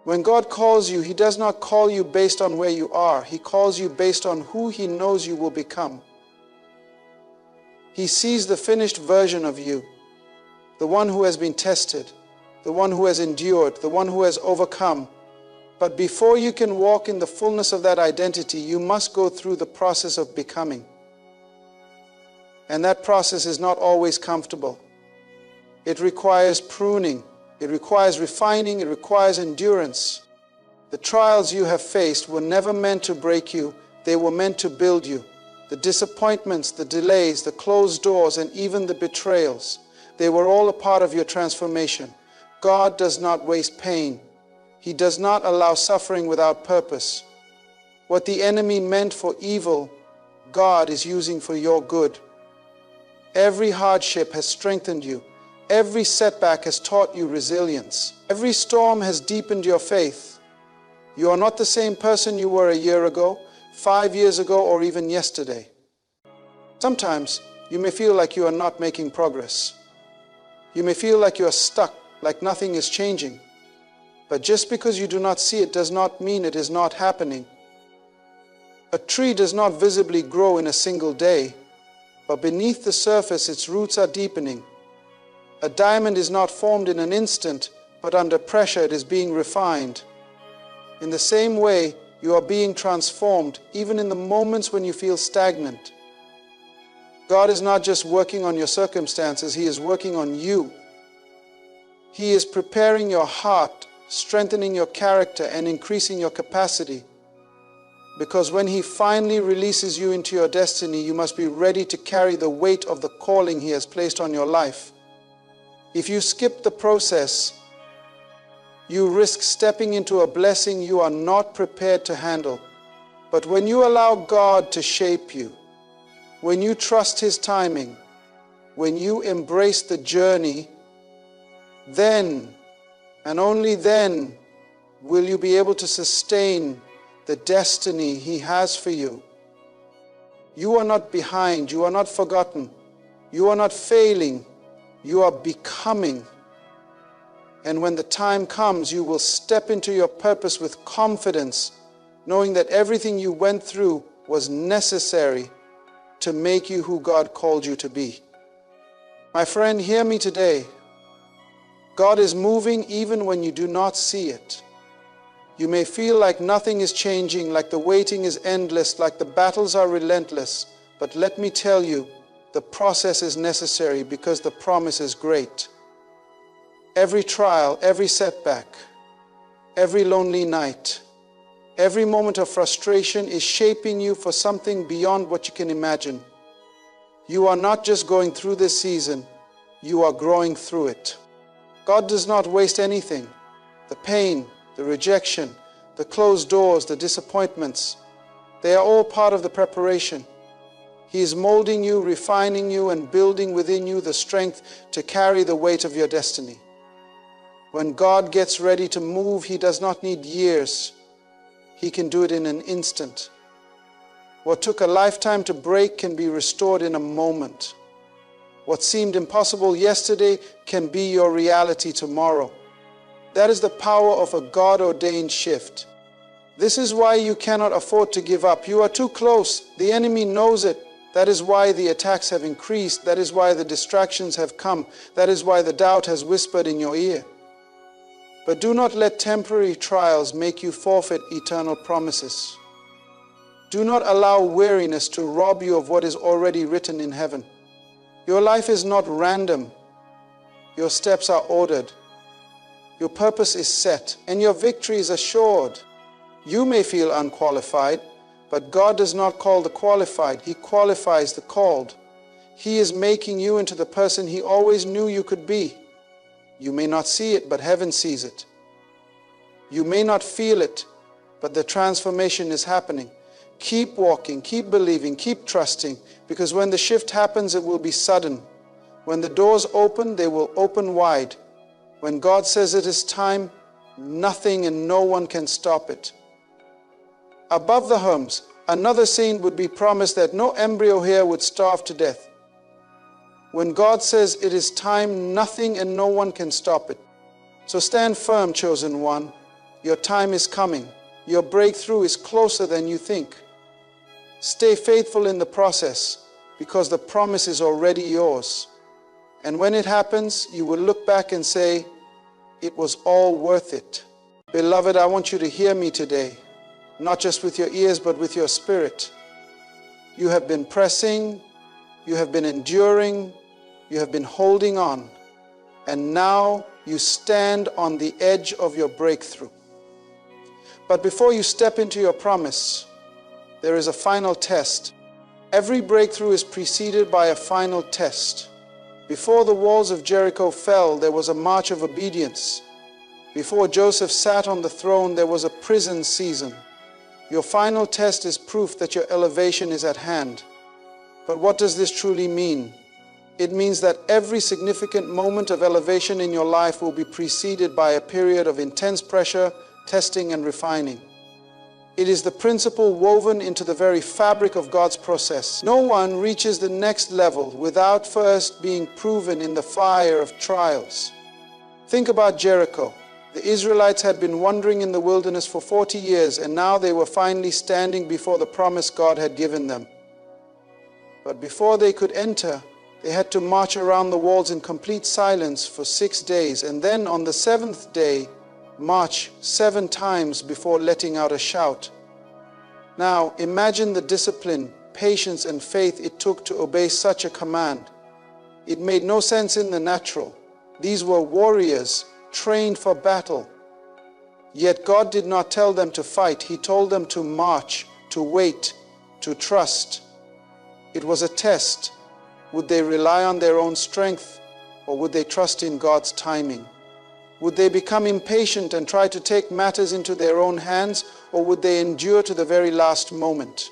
When God calls you, He does not call you based on where you are. He calls you based on who He knows you will become. He sees the finished version of you, the one who has been tested, the one who has endured, the one who has overcome. But before you can walk in the fullness of that identity, you must go through the process of becoming. And that process is not always comfortable. It requires pruning. It requires refining. It requires endurance. The trials you have faced were never meant to break you. They were meant to build you. The disappointments, the delays, the closed doors, and even the betrayals, they were all a part of your transformation. God does not waste pain. He does not allow suffering without purpose. What the enemy meant for evil, God is using for your good. Every hardship has strengthened you. Every setback has taught you resilience. Every storm has deepened your faith. You are not the same person you were a year ago, 5 years ago, or even yesterday. Sometimes you may feel like you are not making progress. You may feel like you are stuck, like nothing is changing. But just because you do not see it does not mean it is not happening. A tree does not visibly grow in a single day, but beneath the surface its roots are deepening. A diamond is not formed in an instant, but under pressure it is being refined. In the same way, you are being transformed even in the moments when you feel stagnant. God is not just working on your circumstances, He is working on you. He is preparing your heart, strengthening your character, and increasing your capacity. Because when He finally releases you into your destiny, you must be ready to carry the weight of the calling He has placed on your life. If you skip the process, you risk stepping into a blessing you are not prepared to handle. But when you allow God to shape you, when you trust His timing, when you embrace the journey, then and only then will you be able to sustain the destiny He has for you. You are not behind. You are not forgotten. You are not failing. You are becoming. And when the time comes, you will step into your purpose with confidence, knowing that everything you went through was necessary to make you who God called you to be. My friend, hear me today. God is moving even when you do not see it. You may feel like nothing is changing, like the waiting is endless, like the battles are relentless. But let me tell you, the process is necessary because the promise is great. Every trial, every setback, every lonely night, every moment of frustration is shaping you for something beyond what you can imagine. You are not just going through this season, you are growing through it. God does not waste anything. The pain, the rejection, the closed doors, the disappointments, they are all part of the preparation. He is molding you, refining you, and building within you the strength to carry the weight of your destiny. When God gets ready to move, He does not need years. He can do it in an instant. What took a lifetime to break can be restored in a moment. What seemed impossible yesterday can be your reality tomorrow. That is the power of a God-ordained shift. This is why you cannot afford to give up. You are too close. The enemy knows it. That is why the attacks have increased. That is why the distractions have come. That is why the doubt has whispered in your ear. But do not let temporary trials make you forfeit eternal promises. Do not allow weariness to rob you of what is already written in heaven. Your life is not random. Your steps are ordered. Your purpose is set, and your victory is assured. You may feel unqualified, but God does not call the qualified. He qualifies the called. He is making you into the person He always knew you could be. You may not see it, but heaven sees it. You may not feel it, but the transformation is happening. Keep walking, keep believing, keep trusting, because when the shift happens, it will be sudden. When the doors open, they will open wide. When God says it is time, nothing and no one can stop it. Above the homes, another scene would be promised that no embryo here would starve to death. When God says it is time, nothing and no one can stop it. So stand firm, chosen one. Your time is coming. Your breakthrough is closer than you think. Stay faithful in the process, because the promise is already yours. And when it happens, you will look back and say, it was all worth it. Beloved, I want you to hear me today, not just with your ears, but with your spirit. You have been pressing, you have been enduring, you have been holding on, and now you stand on the edge of your breakthrough. But before you step into your promise, there is a final test. Every breakthrough is preceded by a final test. Before the walls of Jericho fell, there was a march of obedience. Before Joseph sat on the throne, there was a prison season. Your final test is proof that your elevation is at hand. But what does this truly mean? It means that every significant moment of elevation in your life will be preceded by a period of intense pressure, testing, and refining. It is the principle woven into the very fabric of God's process. No one reaches the next level without first being proven in the fire of trials. Think about Jericho. The Israelites had been wandering in the wilderness for 40 years, and now they were finally standing before the promise God had given them. But before they could enter, they had to march around the walls in complete silence for 6 days, and then on the 7th day, march 7 times before letting out a shout. Now, imagine the discipline, patience, and faith it took to obey such a command. It made no sense in the natural. These were warriors trained for battle. Yet God did not tell them to fight. He told them to march, to wait, to trust. It was a test. Would they rely on their own strength, or would they trust in God's timing? Would they become impatient and try to take matters into their own hands, or would they endure to the very last moment?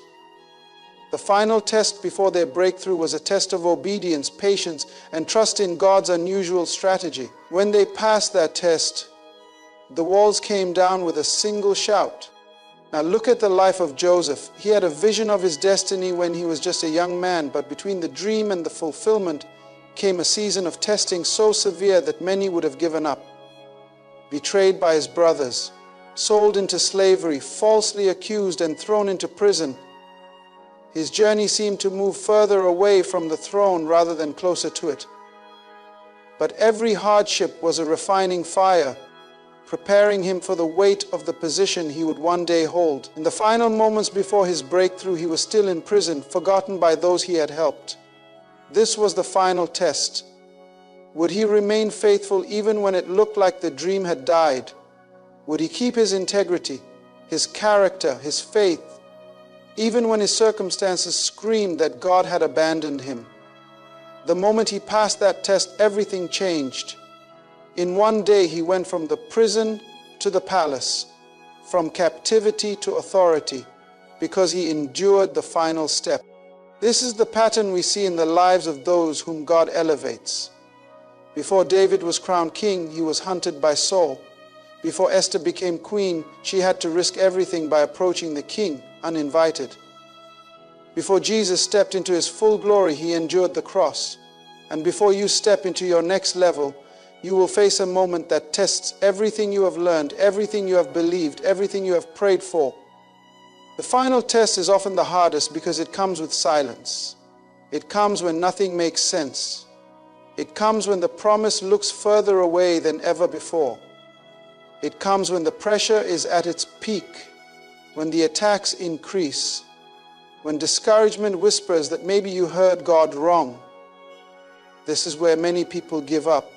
The final test before their breakthrough was a test of obedience, patience, and trust in God's unusual strategy. When they passed that test, the walls came down with a single shout. Now look at the life of Joseph. He had a vision of his destiny when he was just a young man, but between the dream and the fulfillment came a season of testing so severe that many would have given up. Betrayed by his brothers, sold into slavery, falsely accused and thrown into prison. His journey seemed to move further away from the throne rather than closer to it. But every hardship was a refining fire, preparing him for the weight of the position he would one day hold. In the final moments before his breakthrough, he was still in prison, forgotten by those he had helped. This was the final test. Would he remain faithful even when it looked like the dream had died? Would he keep his integrity, his character, his faith, even when his circumstances screamed that God had abandoned him? The moment he passed that test, everything changed. In one day, he went from the prison to the palace, from captivity to authority, because he endured the final step. This is the pattern we see in the lives of those whom God elevates. Before David was crowned king, he was hunted by Saul. Before Esther became queen, she had to risk everything by approaching the king uninvited. Before Jesus stepped into his full glory, he endured the cross. And before you step into your next level, you will face a moment that tests everything you have learned, everything you have believed, everything you have prayed for. The final test is often the hardest because it comes with silence. It comes when nothing makes sense. It comes when the promise looks further away than ever before. It comes when the pressure is at its peak, when the attacks increase, when discouragement whispers that maybe you heard God wrong. This is where many people give up.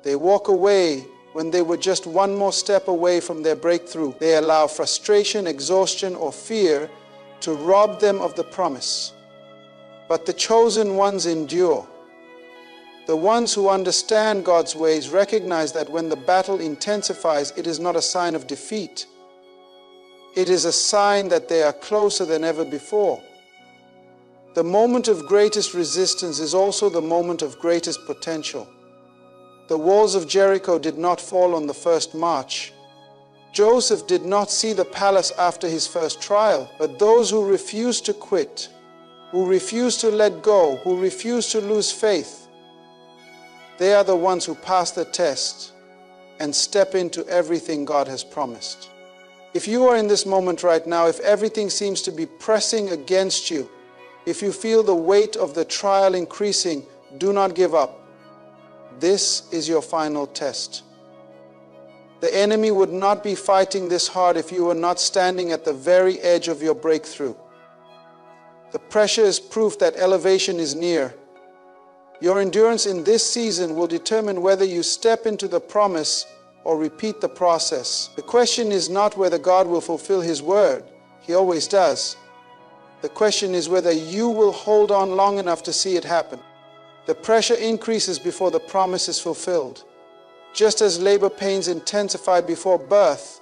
They walk away when they were just one more step away from their breakthrough. They allow frustration, exhaustion, or fear to rob them of the promise. But the chosen ones endure. The ones who understand God's ways recognize that when the battle intensifies, it is not a sign of defeat. It is a sign that they are closer than ever before. The moment of greatest resistance is also the moment of greatest potential. The walls of Jericho did not fall on the first march. Joseph did not see the palace after his first trial, but those who refuse to quit, who refuse to let go, who refuse to lose faith, they are the ones who pass the test and step into everything God has promised. If you are in this moment right now, if everything seems to be pressing against you, if you feel the weight of the trial increasing, do not give up. This is your final test. The enemy would not be fighting this hard if you were not standing at the very edge of your breakthrough. The pressure is proof that elevation is near. Your endurance in this season will determine whether you step into the promise or repeat the process. The question is not whether God will fulfill His word. He always does. The question is whether you will hold on long enough to see it happen. The pressure increases before the promise is fulfilled. Just as labor pains intensify before birth,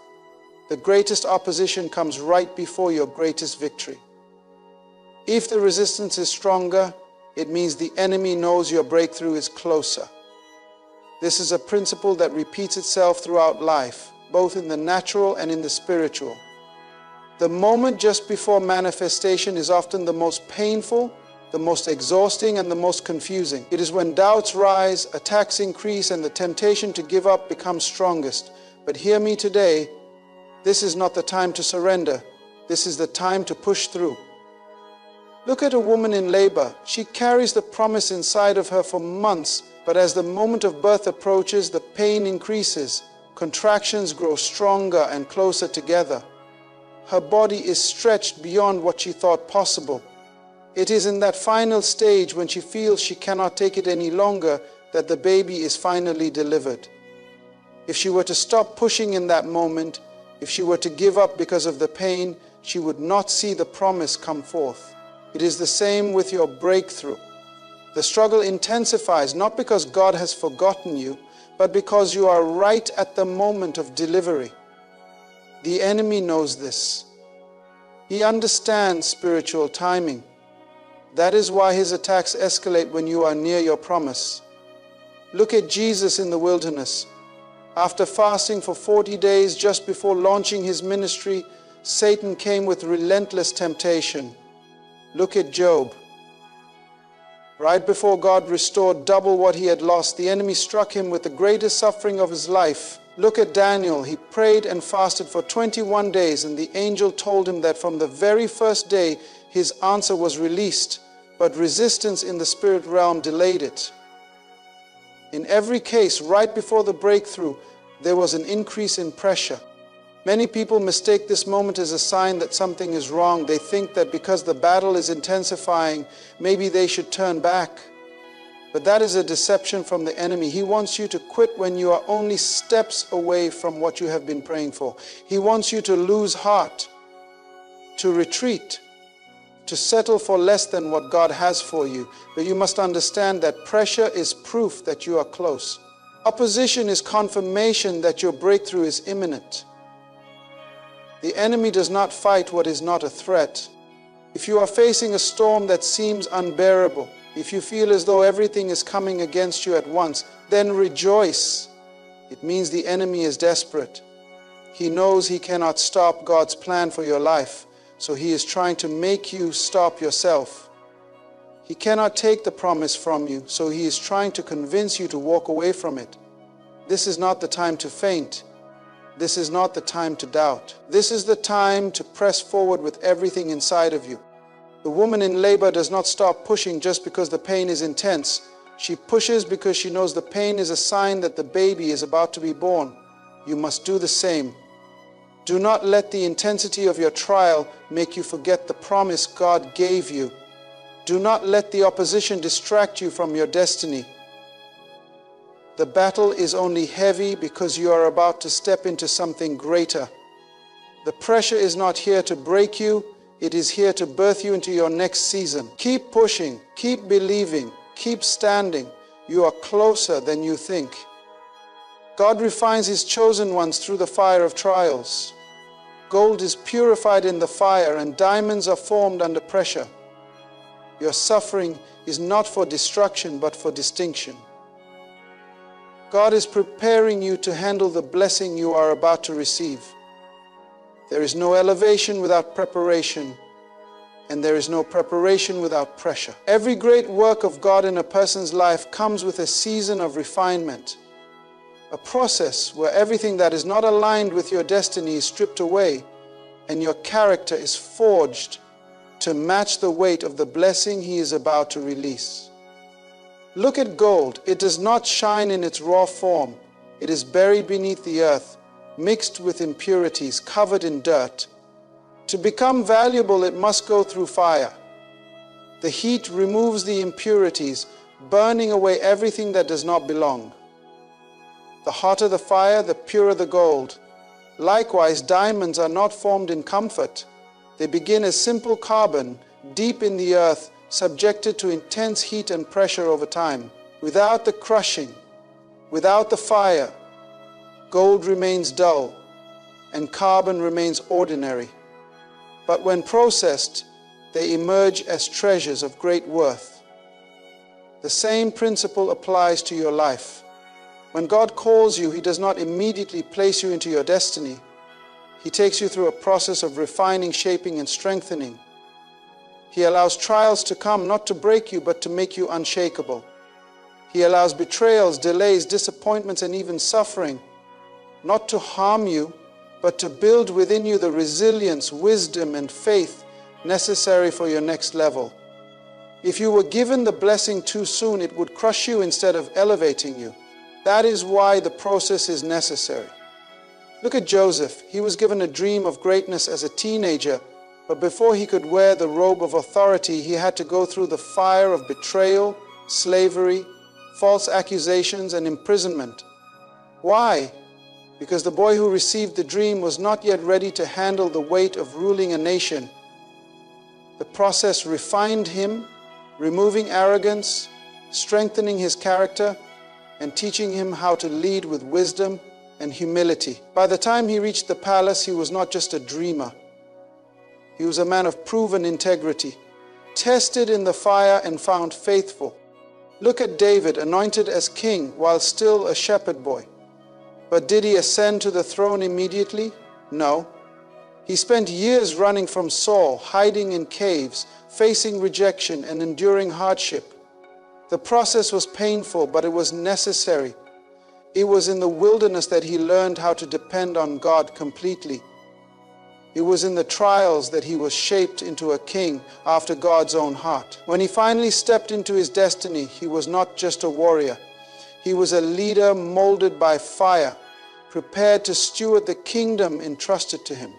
the greatest opposition comes right before your greatest victory. If the resistance is stronger, it means the enemy knows your breakthrough is closer. This is a principle that repeats itself throughout life, both in the natural and in the spiritual. The moment just before manifestation is often the most painful, the most exhausting, and the most confusing. It is when doubts rise, attacks increase, and the temptation to give up becomes strongest. But hear me today, this is not the time to surrender. This is the time to push through. Look at a woman in labor. She carries the promise inside of her for months, but as the moment of birth approaches, the pain increases. Contractions grow stronger and closer together. Her body is stretched beyond what she thought possible. It is in that final stage when she feels she cannot take it any longer that the baby is finally delivered. If she were to stop pushing in that moment, if she were to give up because of the pain, she would not see the promise come forth. It is the same with your breakthrough. The struggle intensifies not because God has forgotten you, but because you are right at the moment of delivery. The enemy knows this. He understands spiritual timing. That is why his attacks escalate when you are near your promise. Look at Jesus in the wilderness. After fasting for 40 days just before launching his ministry, Satan came with relentless temptation. Look at Job. Right before God restored double what he had lost, the enemy struck him with the greatest suffering of his life. Look at Daniel. He prayed and fasted for 21 days, and the angel told him that from the very first day, his answer was released, but resistance in the spirit realm delayed it. In every case, right before the breakthrough, there was an increase in pressure. Many people mistake this moment as a sign that something is wrong. They think that because the battle is intensifying, maybe they should turn back. But that is a deception from the enemy. He wants you to quit when you are only steps away from what you have been praying for. He wants you to lose heart, to retreat, to settle for less than what God has for you. But you must understand that pressure is proof that you are close. Opposition is confirmation that your breakthrough is imminent. The enemy does not fight what is not a threat. If you are facing a storm that seems unbearable, if you feel as though everything is coming against you at once, then rejoice. It means the enemy is desperate. He knows he cannot stop God's plan for your life, so he is trying to make you stop yourself. He cannot take the promise from you, so he is trying to convince you to walk away from it. This is not the time to faint. This is not the time to doubt. This is the time to press forward with everything inside of you. The woman in labor does not stop pushing just because the pain is intense. She pushes because she knows the pain is a sign that the baby is about to be born. You must do the same. Do not let the intensity of your trial make you forget the promise God gave you. Do not let the opposition distract you from your destiny. The battle is only heavy because you are about to step into something greater. The pressure is not here to break you. It is here to birth you into your next season. Keep pushing, keep believing, keep standing. You are closer than you think. God refines His chosen ones through the fire of trials. Gold is purified in the fire, and diamonds are formed under pressure. Your suffering is not for destruction, but for distinction. God is preparing you to handle the blessing you are about to receive. There is no elevation without preparation, and there is no preparation without pressure. Every great work of God in a person's life comes with a season of refinement, a process where everything that is not aligned with your destiny is stripped away, and your character is forged to match the weight of the blessing He is about to release. Look at gold. It does not shine in its raw form. It is buried beneath the earth, mixed with impurities, covered in dirt. To become valuable, it must go through fire. The heat removes the impurities, burning away everything that does not belong. The hotter the fire, the purer the gold. Likewise, diamonds are not formed in comfort. They begin as simple carbon, deep in the earth, subjected to intense heat and pressure over time. Without the crushing, without the fire, gold remains dull and carbon remains ordinary. But when processed, they emerge as treasures of great worth. The same principle applies to your life. When God calls you, He does not immediately place you into your destiny. He takes you through a process of refining, shaping, and strengthening. He allows trials to come not to break you, but to make you unshakable. He allows betrayals, delays, disappointments, and even suffering, not to harm you, but to build within you the resilience, wisdom, and faith necessary for your next level. If you were given the blessing too soon, it would crush you instead of elevating you. That is why the process is necessary. Look at Joseph. He was given a dream of greatness as a teenager, but before he could wear the robe of authority, he had to go through the fire of betrayal, slavery, false accusations, and imprisonment. Why? Because the boy who received the dream was not yet ready to handle the weight of ruling a nation. The process refined him, removing arrogance, strengthening his character, and teaching him how to lead with wisdom and humility. By the time he reached the palace, he was not just a dreamer. He was a man of proven integrity, tested in the fire and found faithful. Look at David, anointed as king while still a shepherd boy. But did he ascend to the throne immediately? No. He spent years running from Saul, hiding in caves, facing rejection and enduring hardship. The process was painful, but it was necessary. It was in the wilderness that he learned how to depend on God completely. It was in the trials that he was shaped into a king after God's own heart. When he finally stepped into his destiny, he was not just a warrior. He was a leader molded by fire, prepared to steward the kingdom entrusted to him.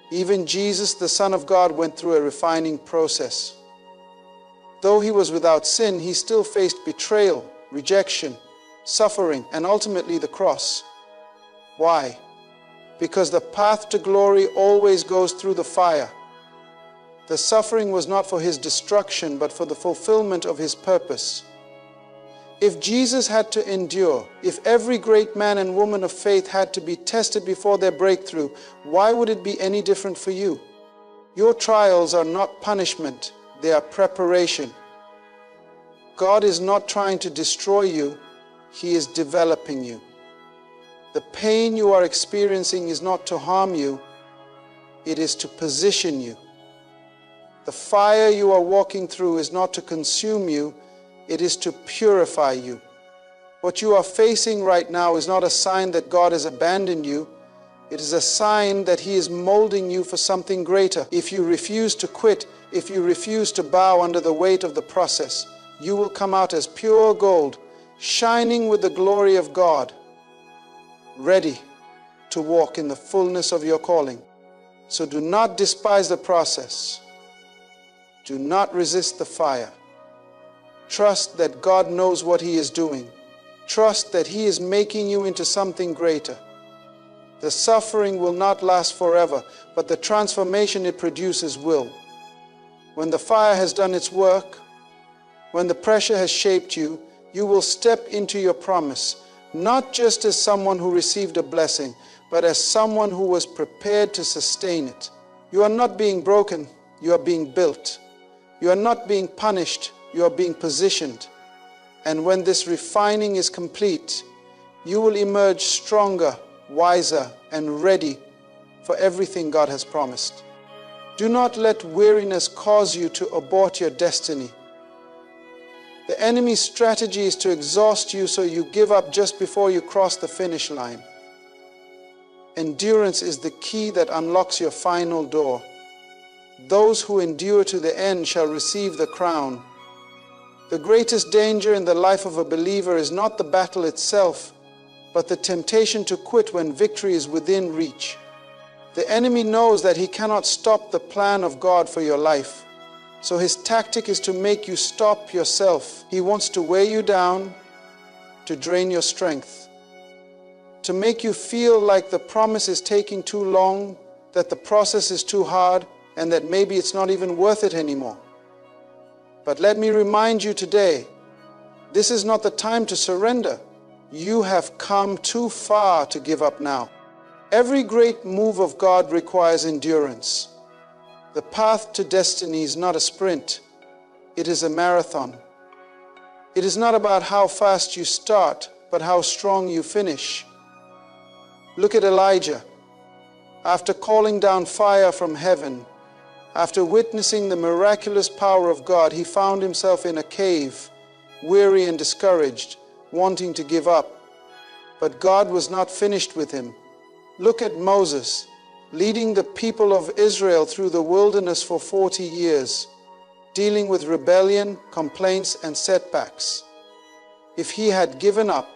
Even Jesus, the Son of God, went through a refining process. Though he was without sin, he still faced betrayal, rejection, suffering, and ultimately the cross. Why? Because the path to glory always goes through the fire. The suffering was not for his destruction, but for the fulfillment of his purpose. If Jesus had to endure, if every great man and woman of faith had to be tested before their breakthrough, why would it be any different for you? Your trials are not punishment, they are preparation. God is not trying to destroy you, He is developing you. The pain you are experiencing is not to harm you, it is to position you. The fire you are walking through is not to consume you, it is to purify you. What you are facing right now is not a sign that God has abandoned you. It is a sign that He is molding you for something greater. If you refuse to quit, if you refuse to bow under the weight of the process, you will come out as pure gold, shining with the glory of God, ready to walk in the fullness of your calling. So do not despise the process. Do not resist the fire. Trust that God knows what He is doing. Trust that He is making you into something greater. The suffering will not last forever, but the transformation it produces will. When the fire has done its work, when the pressure has shaped you, You will step into your promise, not just as someone who received a blessing, but as someone who was prepared to sustain it. You are not being broken, you are being built. You are not being punished, you are being positioned. And when this refining is complete, you will emerge stronger, wiser, and ready for everything God has promised. Do not let weariness cause you to abort your destiny. The enemy's strategy is to exhaust you so you give up just before you cross the finish line. Endurance is the key that unlocks your final door. Those who endure to the end shall receive the crown. The greatest danger in the life of a believer is not the battle itself, but the temptation to quit when victory is within reach. The enemy knows that he cannot stop the plan of God for your life. So his tactic is to make you stop yourself. He wants to weigh you down, to drain your strength, to make you feel like the promise is taking too long, that the process is too hard, and that maybe it's not even worth it anymore. But let me remind you today, this is not the time to surrender. You have come too far to give up now. Every great move of God requires endurance. The path to destiny is not a sprint, it is a marathon. It is not about how fast you start, but how strong you finish. Look at Elijah. After calling down fire from heaven, after witnessing the miraculous power of God, he found himself in a cave, weary and discouraged, wanting to give up. But God was not finished with him. Look at Moses, leading the people of Israel through the wilderness for 40 years, dealing with rebellion, complaints, and setbacks. If he had given up,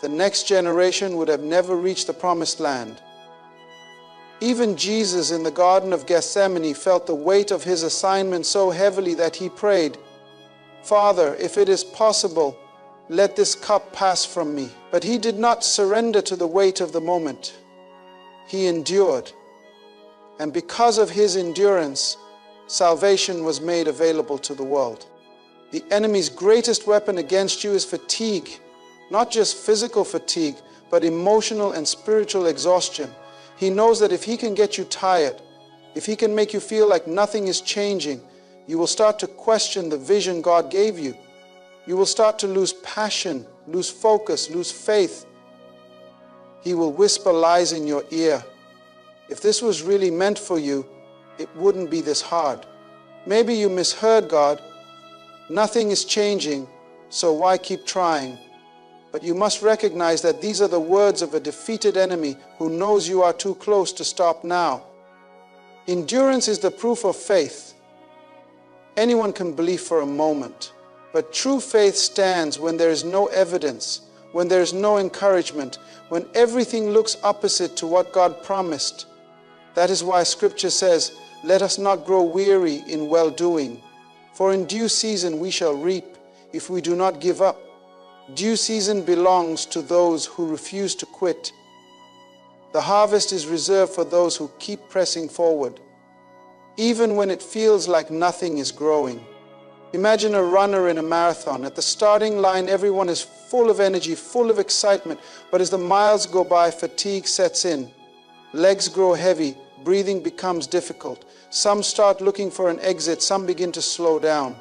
the next generation would have never reached the promised land. Even Jesus in the Garden of Gethsemane felt the weight of his assignment so heavily that he prayed, "Father, if it is possible, let this cup pass from me." But he did not surrender to the weight of the moment. He endured. And because of his endurance, salvation was made available to the world. The enemy's greatest weapon against you is fatigue, not just physical fatigue, but emotional and spiritual exhaustion. He knows that if he can get you tired, if he can make you feel like nothing is changing, you will start to question the vision God gave you. You will start to lose passion, lose focus, lose faith. He will whisper lies in your ear. If this was really meant for you, it wouldn't be this hard. Maybe you misheard God. Nothing is changing, so why keep trying? But you must recognize that these are the words of a defeated enemy who knows you are too close to stop now. Endurance is the proof of faith. Anyone can believe for a moment, but true faith stands when there is no evidence, when there is no encouragement, when everything looks opposite to what God promised. That is why Scripture says, "Let us not grow weary in well-doing, for in due season we shall reap if we do not give up." Due season belongs to those who refuse to quit. The harvest is reserved for those who keep pressing forward, even when it feels like nothing is growing. Imagine a runner in a marathon. At the starting line, everyone is full of energy, full of excitement, but as the miles go by, fatigue sets in. Legs grow heavy, breathing becomes difficult. Some start looking for an exit, some begin to slow down.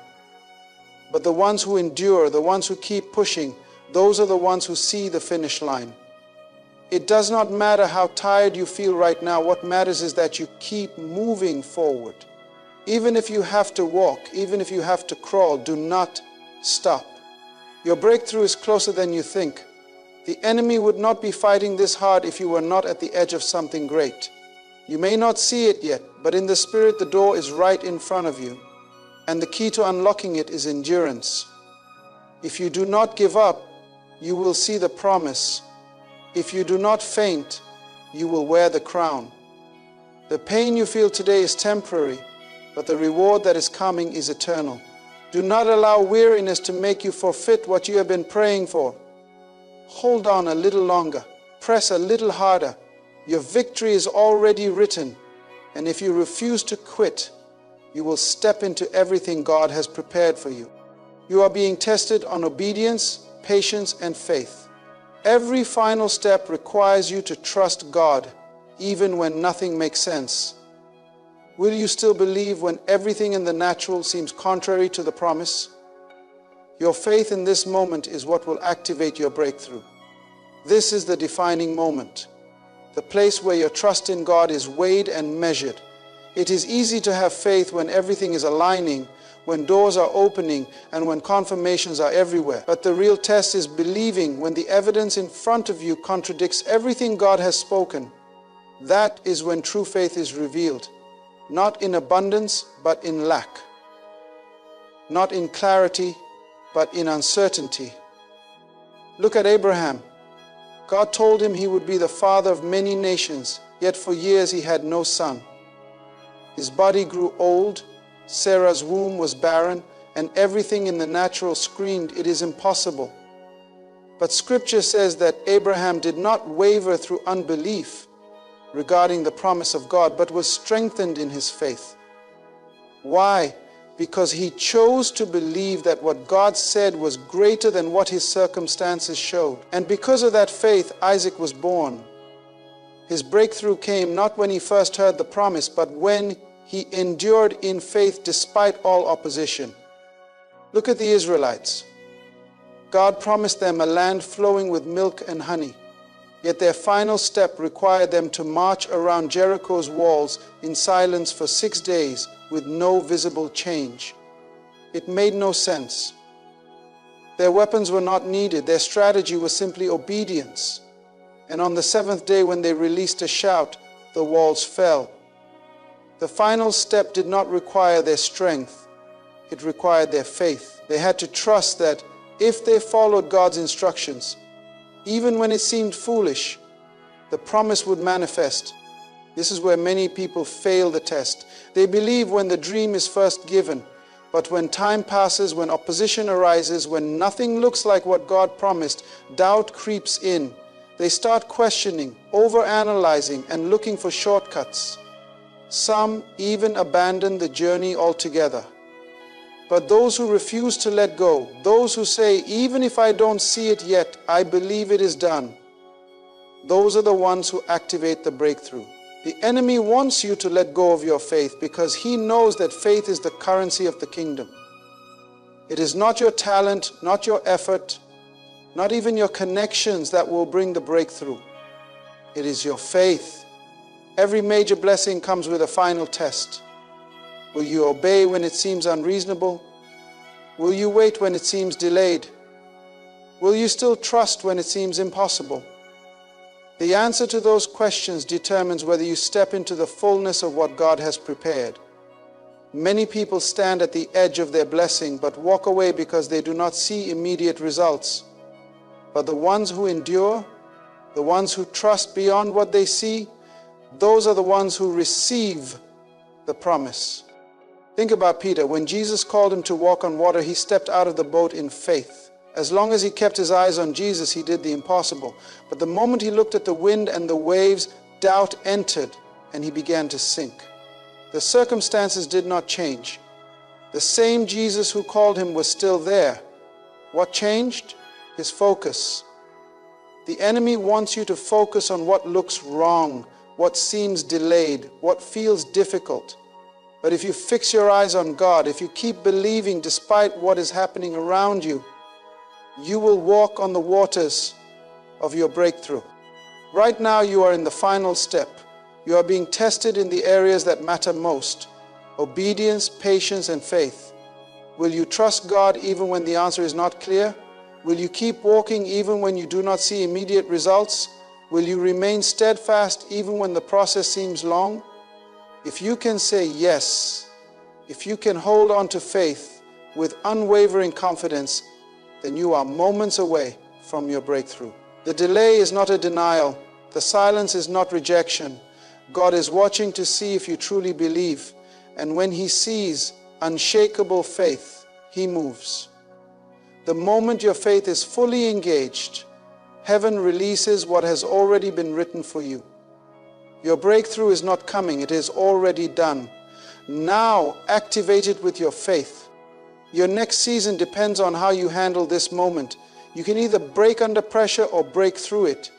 But the ones who endure, the ones who keep pushing, those are the ones who see the finish line. It does not matter how tired you feel right now. What matters is that you keep moving forward. Even if you have to walk, even if you have to crawl, do not stop. Your breakthrough is closer than you think. The enemy would not be fighting this hard if you were not at the edge of something great. You may not see it yet, but in the Spirit, the door is right in front of you. And the key to unlocking it is endurance. If you do not give up, you will see the promise. If you do not faint, you will wear the crown. The pain you feel today is temporary, but the reward that is coming is eternal. Do not allow weariness to make you forfeit what you have been praying for. Hold on a little longer. Press a little harder. Your victory is already written, and if you refuse to quit, you will step into everything God has prepared for you. You are being tested on obedience, patience, and faith. Every final step requires you to trust God, even when nothing makes sense. Will you still believe when everything in the natural seems contrary to the promise? Your faith in this moment is what will activate your breakthrough. This is the defining moment, the place where your trust in God is weighed and measured. It is easy to have faith when everything is aligning, when doors are opening, and when confirmations are everywhere. But the real test is believing when the evidence in front of you contradicts everything God has spoken. That is when true faith is revealed, not in abundance, but in lack, not in clarity, but in uncertainty. Look at Abraham. God told him he would be the father of many nations, yet for years he had no son. His body grew old, Sarah's womb was barren, and everything in the natural screamed, "It is impossible." But Scripture says that Abraham did not waver through unbelief regarding the promise of God, but was strengthened in his faith. Why? Because he chose to believe that what God said was greater than what his circumstances showed. And because of that faith, Isaac was born. His breakthrough came not when he first heard the promise, but when he endured in faith despite all opposition. Look at the Israelites. God promised them a land flowing with milk and honey. Yet their final step required them to march around Jericho's walls in silence for 6 days with no visible change. It made no sense. Their weapons were not needed. Their strategy was simply obedience. And on the 7th day, when they released a shout, the walls fell. The final step did not require their strength. It required their faith. They had to trust that if they followed God's instructions, even when it seemed foolish, the promise would manifest. This is where many people fail the test. They believe when the dream is first given, but when time passes, when opposition arises, when nothing looks like what God promised, doubt creeps in. They start questioning, overanalyzing, and looking for shortcuts. Some even abandon the journey altogether. But those who refuse to let go, those who say, even if I don't see it yet, I believe it is done, those are the ones who activate the breakthrough. The enemy wants you to let go of your faith because he knows that faith is the currency of the kingdom. It is not your talent, not your effort, not even your connections that will bring the breakthrough. It is your faith. Every major blessing comes with a final test. Will you obey when it seems unreasonable? Will you wait when it seems delayed? Will you still trust when it seems impossible? The answer to those questions determines whether you step into the fullness of what God has prepared. Many people stand at the edge of their blessing but walk away because they do not see immediate results. But the ones who endure, the ones who trust beyond what they see, those are the ones who receive the promise. Think about Peter. When Jesus called him to walk on water, he stepped out of the boat in faith. As long as he kept his eyes on Jesus, he did the impossible. But the moment he looked at the wind and the waves, doubt entered and he began to sink. The circumstances did not change. The same Jesus who called him was still there. What changed? His focus. The enemy wants you to focus on what looks wrong, what seems delayed, what feels difficult. But if you fix your eyes on God, if you keep believing despite what is happening around you, you will walk on the waters of your breakthrough. Right now you are in the final step. You are being tested in the areas that matter most: obedience, patience, and faith. Will you trust God even when the answer is not clear? Will you keep walking even when you do not see immediate results? Will you remain steadfast even when the process seems long? If you can say yes, if you can hold on to faith with unwavering confidence, then you are moments away from your breakthrough. The delay is not a denial. The silence is not rejection. God is watching to see if you truly believe. And when He sees unshakable faith, He moves. The moment your faith is fully engaged, heaven releases what has already been written for you. Your breakthrough is not coming, it is already done. Now activate it with your faith. Your next season depends on how you handle this moment. You can either break under pressure or break through it.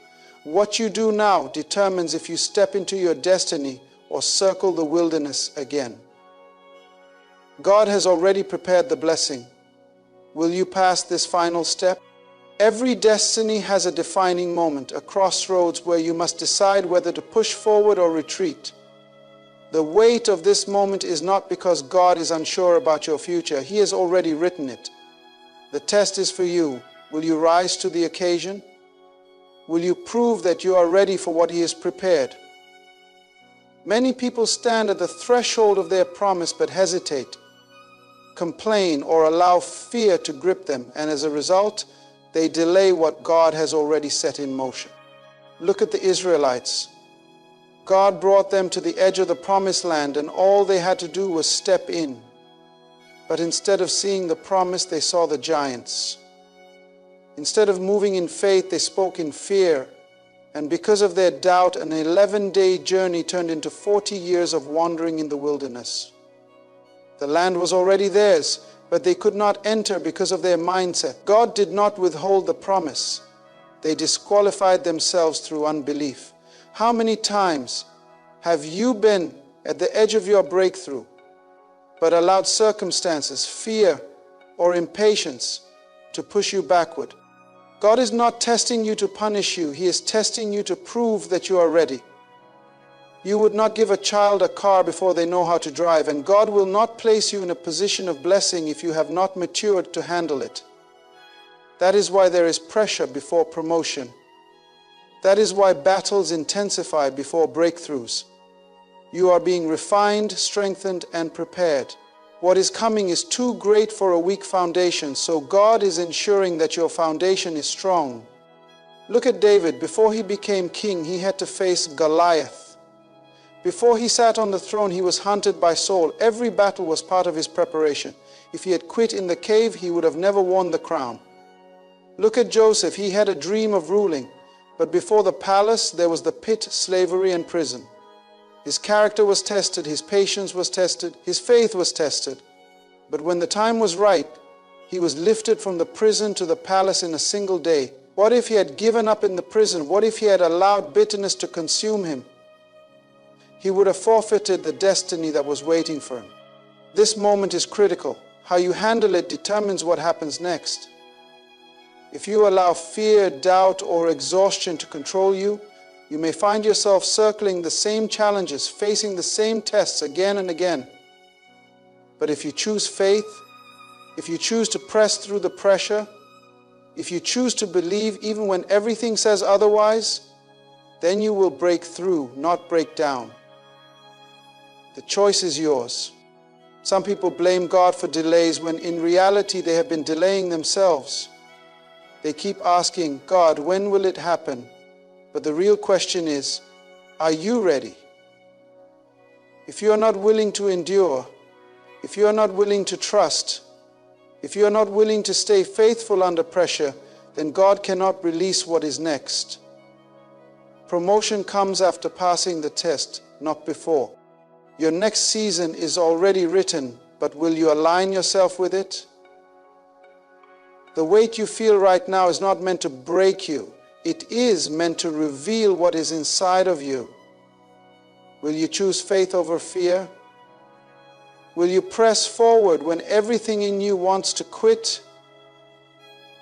What you do now determines if you step into your destiny or circle the wilderness again. God has already prepared the blessing. Will you pass this final step? Every destiny has a defining moment, a crossroads where you must decide whether to push forward or retreat. The weight of this moment is not because God is unsure about your future. He has already written it. The test is for you. Will you rise to the occasion? Will you prove that you are ready for what He has prepared? Many people stand at the threshold of their promise but hesitate, complain, or allow fear to grip them, and as a result, they delay what God has already set in motion. Look at the Israelites. God brought them to the edge of the promised land, and all they had to do was step in. But instead of seeing the promise, they saw the giants. Instead of moving in faith, they spoke in fear. And because of their doubt, an 11-day journey turned into 40 years of wandering in the wilderness. The land was already theirs, but they could not enter because of their mindset. God did not withhold the promise. They disqualified themselves through unbelief. How many times have you been at the edge of your breakthrough, but allowed circumstances, fear, or impatience to push you backward? God is not testing you to punish you. He is testing you to prove that you are ready. You would not give a child a car before they know how to drive, and God will not place you in a position of blessing if you have not matured to handle it. That is why there is pressure before promotion. That is why battles intensify before breakthroughs. You are being refined, strengthened, and prepared. What is coming is too great for a weak foundation, so God is ensuring that your foundation is strong. Look at David. Before he became king, he had to face Goliath. Before he sat on the throne, he was hunted by Saul. Every battle was part of his preparation. If he had quit in the cave, he would have never worn the crown. Look at Joseph. He had a dream of ruling. But before the palace, there was the pit, slavery, and prison. His character was tested, his patience was tested, his faith was tested. But when the time was right, he was lifted from the prison to the palace in a single day. What if he had given up in the prison? What if he had allowed bitterness to consume him? He would have forfeited the destiny that was waiting for him. This moment is critical. How you handle it determines what happens next. If you allow fear, doubt, or exhaustion to control you, you may find yourself circling the same challenges, facing the same tests again and again. But if you choose faith, if you choose to press through the pressure, if you choose to believe even when everything says otherwise, then you will break through, not break down. The choice is yours. Some people blame God for delays when in reality they have been delaying themselves. They keep asking, God, when will it happen? But the real question is, are you ready? If you are not willing to endure, if you are not willing to trust, if you are not willing to stay faithful under pressure, then God cannot release what is next. Promotion comes after passing the test, not before. Your next season is already written, but will you align yourself with it? The weight you feel right now is not meant to break you. It is meant to reveal what is inside of you. Will you choose faith over fear? Will you press forward when everything in you wants to quit?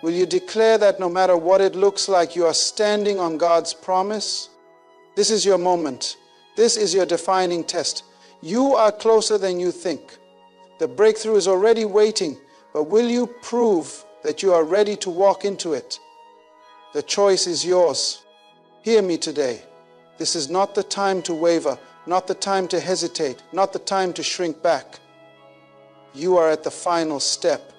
Will you declare that no matter what it looks like, you are standing on God's promise? This is your moment. This is your defining test. You are closer than you think. The breakthrough is already waiting, but will you prove that you are ready to walk into it? The choice is yours. Hear me today. This is not the time to waver, not the time to hesitate, not the time to shrink back. You are at the final step.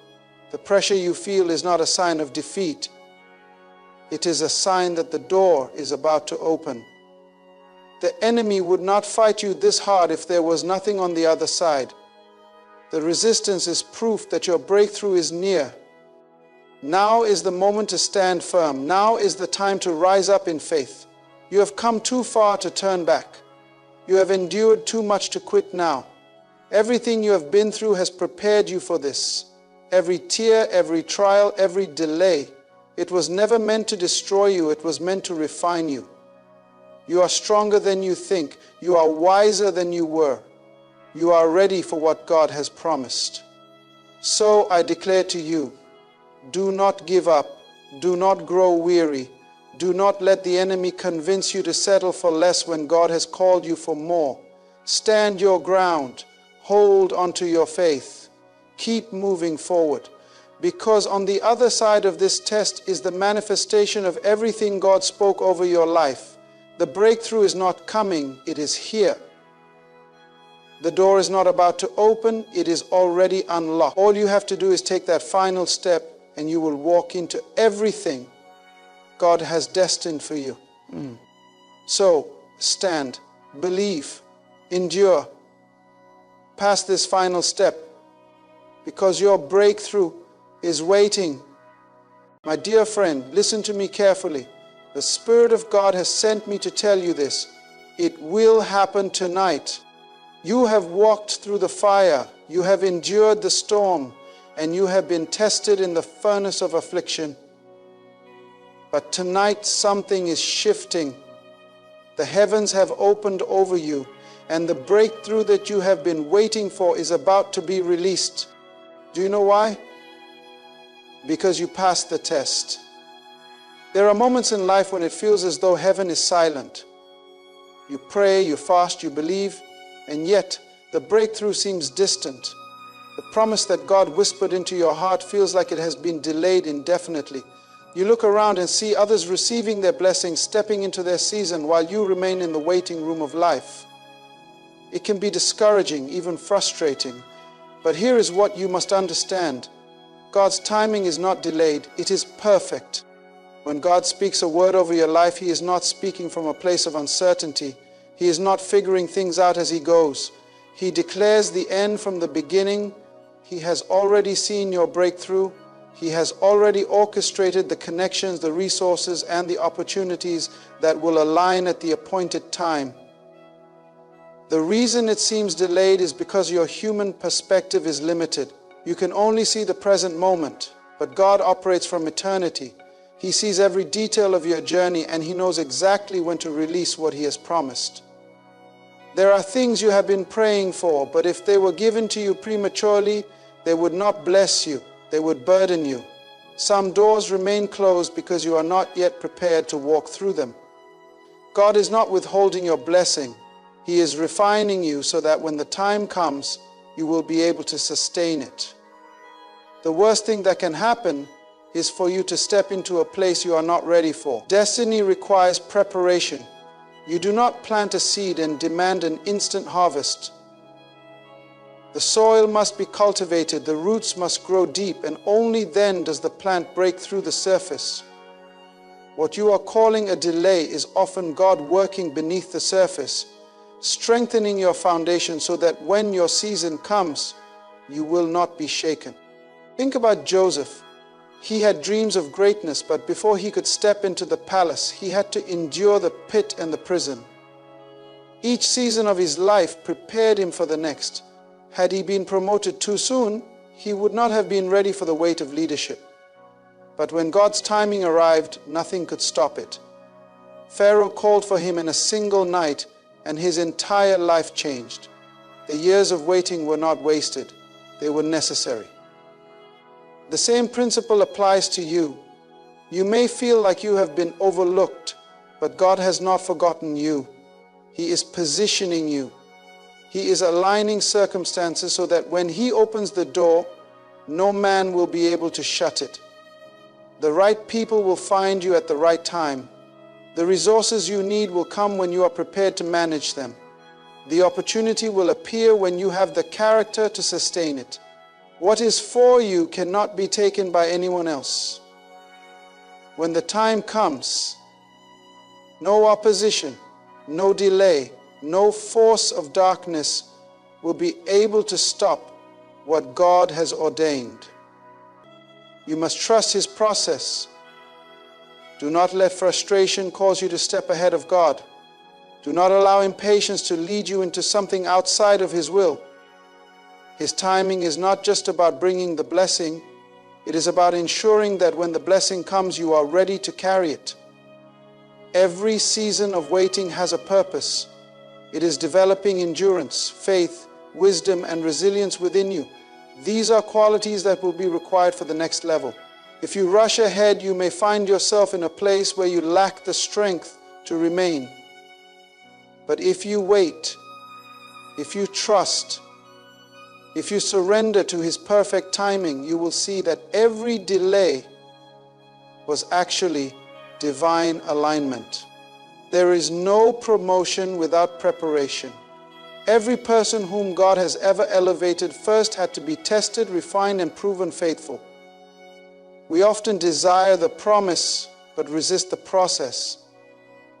The pressure you feel is not a sign of defeat. It is a sign that the door is about to open. The enemy would not fight you this hard if there was nothing on the other side. The resistance is proof that your breakthrough is near. Now is the moment to stand firm. Now is the time to rise up in faith. You have come too far to turn back. You have endured too much to quit now. Everything you have been through has prepared you for this. Every tear, every trial, every delay It was never meant to destroy you, it was meant to refine you. You are stronger than you think. You are wiser than you were. You are ready for what God has promised. So I declare to you, do not give up. Do not grow weary. Do not let the enemy convince you to settle for less when God has called you for more. Stand your ground. Hold onto your faith. Keep moving forward. Because on the other side of this test is the manifestation of everything God spoke over your life. The breakthrough is not coming, it is here. The door is not about to open, it is already unlocked. All you have to do is take that final step and you will walk into everything God has destined for you. So, stand, believe, endure. Pass this final step because your breakthrough is waiting. My dear friend, listen to me carefully. The Spirit of God has sent me to tell you this. It will happen tonight. You have walked through the fire, you have endured the storm, and you have been tested in the furnace of affliction. But tonight something is shifting. The heavens have opened over you, and the breakthrough that you have been waiting for is about to be released. Do you know why? Because you passed the test. There are moments in life when it feels as though heaven is silent. You pray, you fast, you believe, and yet the breakthrough seems distant. The promise that God whispered into your heart feels like it has been delayed indefinitely. You look around and see others receiving their blessings, stepping into their season while you remain in the waiting room of life. It can be discouraging, even frustrating. But here is what you must understand. God's timing is not delayed, it is perfect. When God speaks a word over your life, He is not speaking from a place of uncertainty. He is not figuring things out as He goes. He declares the end from the beginning. He has already seen your breakthrough. He has already orchestrated the connections, the resources, and the opportunities that will align at the appointed time. The reason it seems delayed is because your human perspective is limited. You can only see the present moment, but God operates from eternity. He sees every detail of your journey, and He knows exactly when to release what He has promised. There are things you have been praying for, but if they were given to you prematurely, they would not bless you, they would burden you. Some doors remain closed because you are not yet prepared to walk through them. God is not withholding your blessing. He is refining you so that when the time comes, you will be able to sustain it. The worst thing that can happen is for you to step into a place you are not ready for. Destiny requires preparation. You do not plant a seed and demand an instant harvest. The soil must be cultivated, the roots must grow deep, and only then does the plant break through the surface. What you are calling a delay is often God working beneath the surface, strengthening your foundation so that when your season comes, you will not be shaken. Think about Joseph. He had dreams of greatness, but before he could step into the palace, he had to endure the pit and the prison. Each season of his life prepared him for the next. Had he been promoted too soon, he would not have been ready for the weight of leadership. But when God's timing arrived, nothing could stop it. Pharaoh called for him in a single night, and his entire life changed. The years of waiting were not wasted. They were necessary. The same principle applies to you. You may feel like you have been overlooked, but God has not forgotten you. He is positioning you. He is aligning circumstances so that when He opens the door, no man will be able to shut it. The right people will find you at the right time. The resources you need will come when you are prepared to manage them. The opportunity will appear when you have the character to sustain it. What is for you cannot be taken by anyone else. When the time comes, no opposition, no delay, no force of darkness will be able to stop what God has ordained. You must trust His process. Do not let frustration cause you to step ahead of God. Do not allow impatience to lead you into something outside of His will. His timing is not just about bringing the blessing, It is about ensuring that when the blessing comes, you are ready to carry it. Every season of waiting has a purpose. It is developing endurance, faith, wisdom, and resilience within you. These are qualities that will be required for the next level. If you rush ahead, you may find yourself in a place where you lack the strength to remain. But if you wait, if you trust, if you surrender to His perfect timing, you will see that every delay was actually divine alignment. There is no promotion without preparation. Every person whom God has ever elevated first had to be tested, refined, and proven faithful. We often desire the promise but resist the process.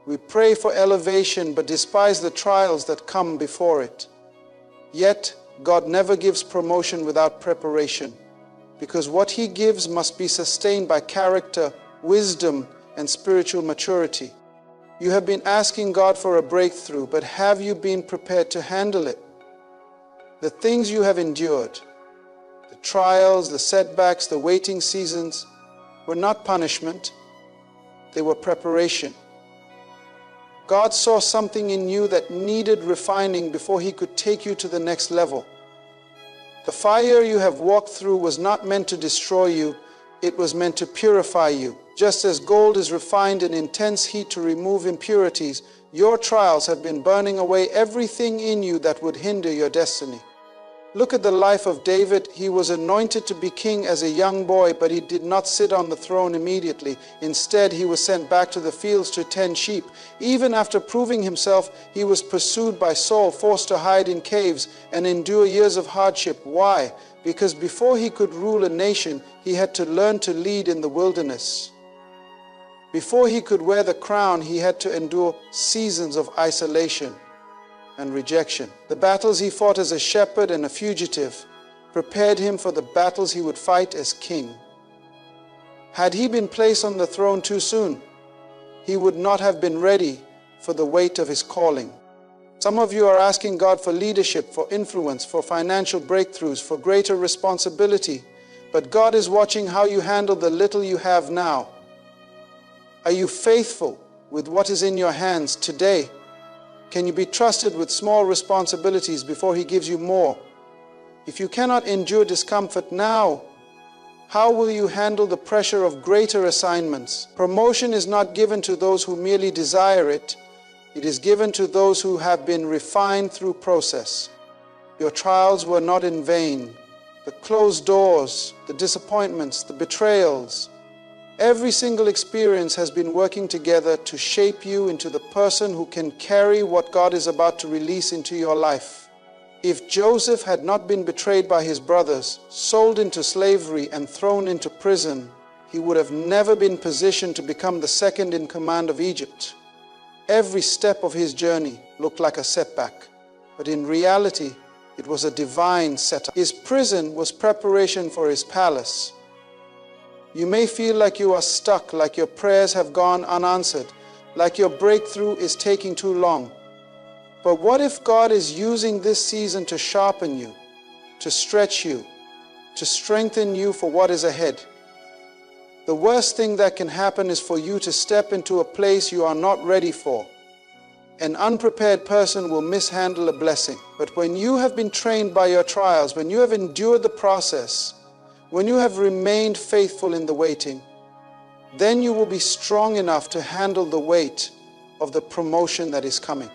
We pray for elevation but despise the trials that come before it. Yet, God never gives promotion without preparation, because what He gives must be sustained by character, wisdom, and spiritual maturity. You have been asking God for a breakthrough, but have you been prepared to handle it? The things you have endured, the trials, the setbacks, the waiting seasons, were not punishment, they were preparation. God saw something in you that needed refining before He could take you to the next level. The fire you have walked through was not meant to destroy you, it was meant to purify you. Just as gold is refined in intense heat to remove impurities, your trials have been burning away everything in you that would hinder your destiny. Look at the life of David. He was anointed to be king as a young boy, but he did not sit on the throne immediately. Instead, he was sent back to the fields to tend sheep. Even after proving himself, he was pursued by Saul, forced to hide in caves and endure years of hardship. Why? Because before he could rule a nation, he had to learn to lead in the wilderness. Before he could wear the crown, he had to endure seasons of isolation and rejection. The battles he fought as a shepherd and a fugitive prepared him for the battles he would fight as king. Had he been placed on the throne too soon, he would not have been ready for the weight of his calling. Some of you are asking God for leadership, for influence, for financial breakthroughs, for greater responsibility. But God is watching how you handle the little you have now. Are you faithful with what is in your hands today? Can you be trusted with small responsibilities before He gives you more? If you cannot endure discomfort now, how will you handle the pressure of greater assignments? Promotion is not given to those who merely desire it. It is given to those who have been refined through process. Your trials were not in vain. The closed doors, the disappointments, the betrayals, every single experience has been working together to shape you into the person who can carry what God is about to release into your life. If Joseph had not been betrayed by his brothers, sold into slavery, and thrown into prison, he would have never been positioned to become the second in command of Egypt. Every step of his journey looked like a setback, but in reality, it was a divine setup. His prison was preparation for his palace. You may feel like you are stuck, like your prayers have gone unanswered, like your breakthrough is taking too long. But what if God is using this season to sharpen you, to stretch you, to strengthen you for what is ahead? The worst thing that can happen is for you to step into a place you are not ready for. An unprepared person will mishandle a blessing. But when you have been trained by your trials, when you have endured the process, when you have remained faithful in the waiting, then you will be strong enough to handle the weight of the promotion that is coming.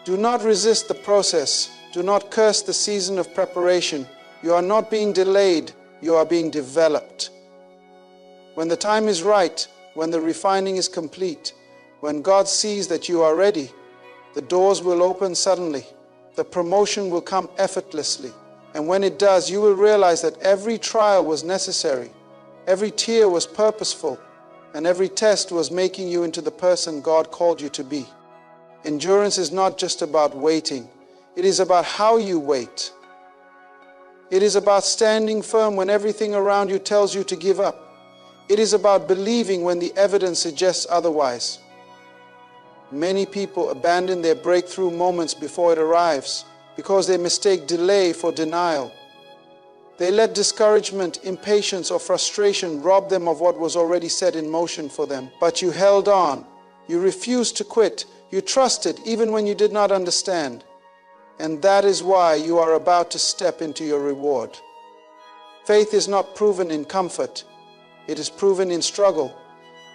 Do not resist the process. Do not curse the season of preparation. You are not being delayed, you are being developed. When the time is right, when the refining is complete, when God sees that you are ready, the doors will open suddenly. The promotion will come effortlessly. And when it does, you will realize that every trial was necessary, every tear was purposeful, and every test was making you into the person God called you to be. Endurance is not just about waiting. It is about how you wait. It is about standing firm when everything around you tells you to give up. It is about believing when the evidence suggests otherwise. Many people abandon their breakthrough moments before it arrives, because they mistake delay for denial. They let discouragement, impatience, or frustration rob them of what was already set in motion for them. But you held on. You refused to quit. You trusted even when you did not understand. And that is why you are about to step into your reward. Faith is not proven in comfort. It is proven in struggle.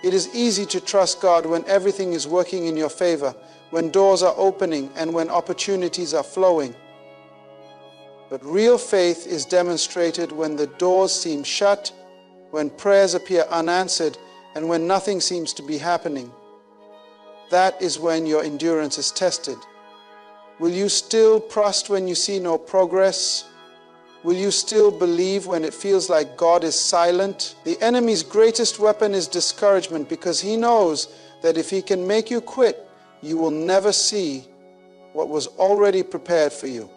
It is easy to trust God when everything is working in your favor, when doors are opening and when opportunities are flowing. But real faith is demonstrated when the doors seem shut, when prayers appear unanswered, and when nothing seems to be happening. That is when your endurance is tested. Will you still trust when you see no progress? Will you still believe when it feels like God is silent? The enemy's greatest weapon is discouragement, because he knows that if he can make you quit, you will never see what was already prepared for you.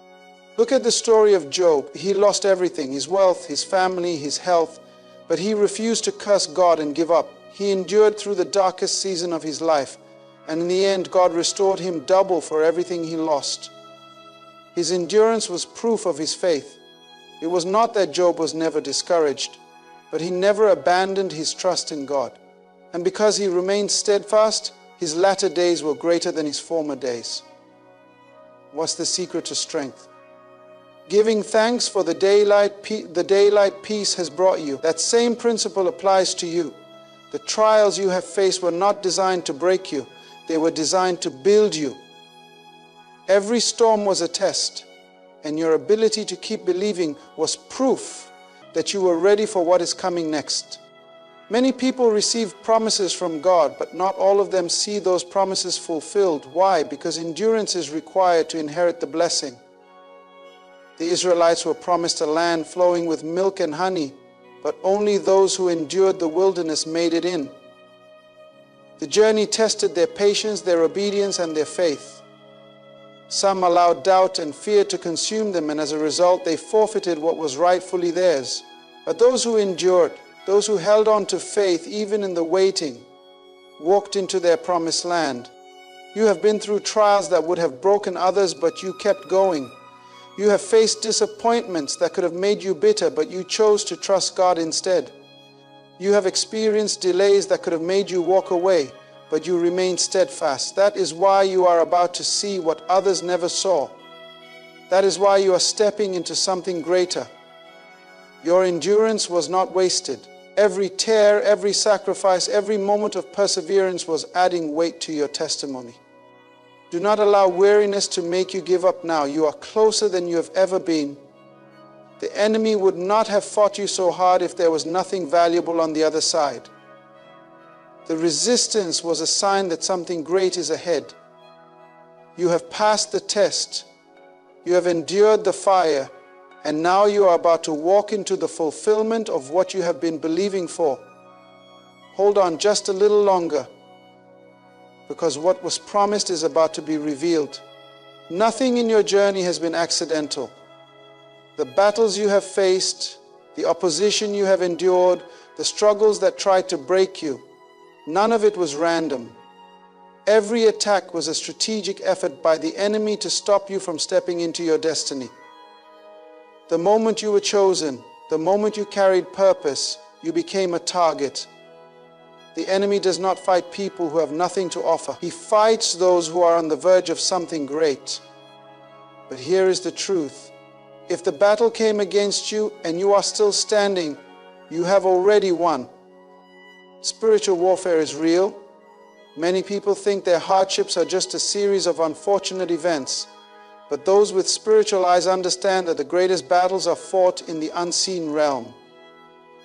Look at the story of Job. He lost everything, his wealth, his family, his health, but he refused to curse God and give up. He endured through the darkest season of his life, and in the end, God restored him double for everything he lost. His endurance was proof of his faith. It was not that Job was never discouraged, but he never abandoned his trust in God. And because he remained steadfast, his latter days were greater than his former days. What's the secret to strength? Giving thanks for the daylight peace has brought you. That same principle applies to you. The trials you have faced were not designed to break you. They were designed to build you. Every storm was a test, and your ability to keep believing was proof that you were ready for what is coming next. Many people receive promises from God, but not all of them see those promises fulfilled. Why? Because endurance is required to inherit the blessing. The Israelites were promised a land flowing with milk and honey, but only those who endured the wilderness made it in. The journey tested their patience, their obedience, and their faith. Some allowed doubt and fear to consume them, and as a result, they forfeited what was rightfully theirs. But those who endured, those who held on to faith even in the waiting, walked into their promised land. You have been through trials that would have broken others, but you kept going. You have faced disappointments that could have made you bitter, but you chose to trust God instead. You have experienced delays that could have made you walk away, but you remained steadfast. That is why you are about to see what others never saw. That is why you are stepping into something greater. Your endurance was not wasted. Every tear, every sacrifice, every moment of perseverance was adding weight to your testimony. Do not allow weariness to make you give up now. You are closer than you have ever been. The enemy would not have fought you so hard if there was nothing valuable on the other side. The resistance was a sign that something great is ahead. You have passed the test. You have endured the fire, and now you are about to walk into the fulfillment of what you have been believing for. Hold on just a little longer, because what was promised is about to be revealed. Nothing in your journey has been accidental. The battles you have faced, the opposition you have endured, the struggles that tried to break you, none of it was random. Every attack was a strategic effort by the enemy to stop you from stepping into your destiny. The moment you were chosen, the moment you carried purpose, you became a target. The enemy does not fight people who have nothing to offer. He fights those who are on the verge of something great. But here is the truth. If the battle came against you and you are still standing, you have already won. Spiritual warfare is real. Many people think their hardships are just a series of unfortunate events. But those with spiritual eyes understand that the greatest battles are fought in the unseen realm.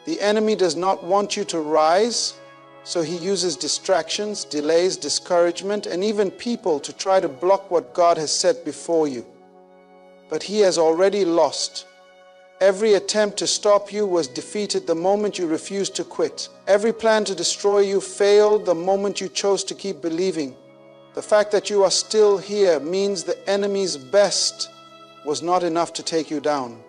The enemy does not want you to rise, so he uses distractions, delays, discouragement, and even people to try to block what God has set before you. But he has already lost. Every attempt to stop you was defeated the moment you refused to quit. Every plan to destroy you failed the moment you chose to keep believing. The fact that you are still here means the enemy's best was not enough to take you down.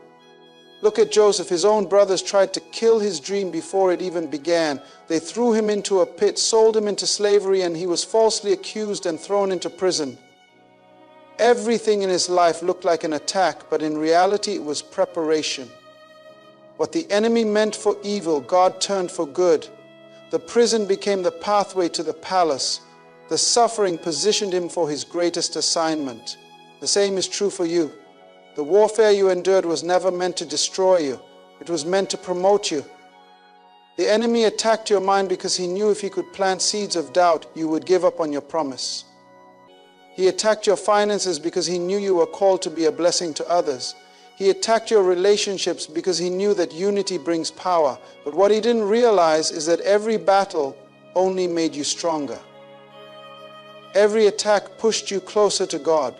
Look at Joseph. His own brothers tried to kill his dream before it even began. They threw him into a pit, sold him into slavery, and he was falsely accused and thrown into prison. Everything in his life looked like an attack, but in reality it was preparation. What the enemy meant for evil, God turned for good. The prison became the pathway to the palace. The suffering positioned him for his greatest assignment. The same is true for you. The warfare you endured was never meant to destroy you. It was meant to promote you. The enemy attacked your mind because he knew if he could plant seeds of doubt, you would give up on your promise. He attacked your finances because he knew you were called to be a blessing to others. He attacked your relationships because he knew that unity brings power. But what he didn't realize is that every battle only made you stronger. Every attack pushed you closer to God.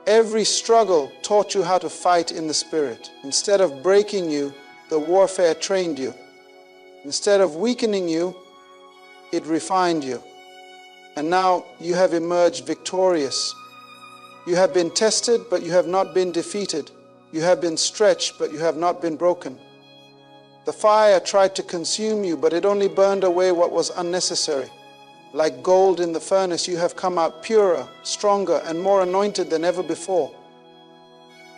Every struggle taught you how to fight in the Spirit. Instead of breaking you, the warfare trained you. Instead of weakening you, it refined you. And now you have emerged victorious. You have been tested, but you have not been defeated. You have been stretched, but you have not been broken. The fire tried to consume you, but it only burned away what was unnecessary. Like gold in the furnace, you have come out purer, stronger, and more anointed than ever before.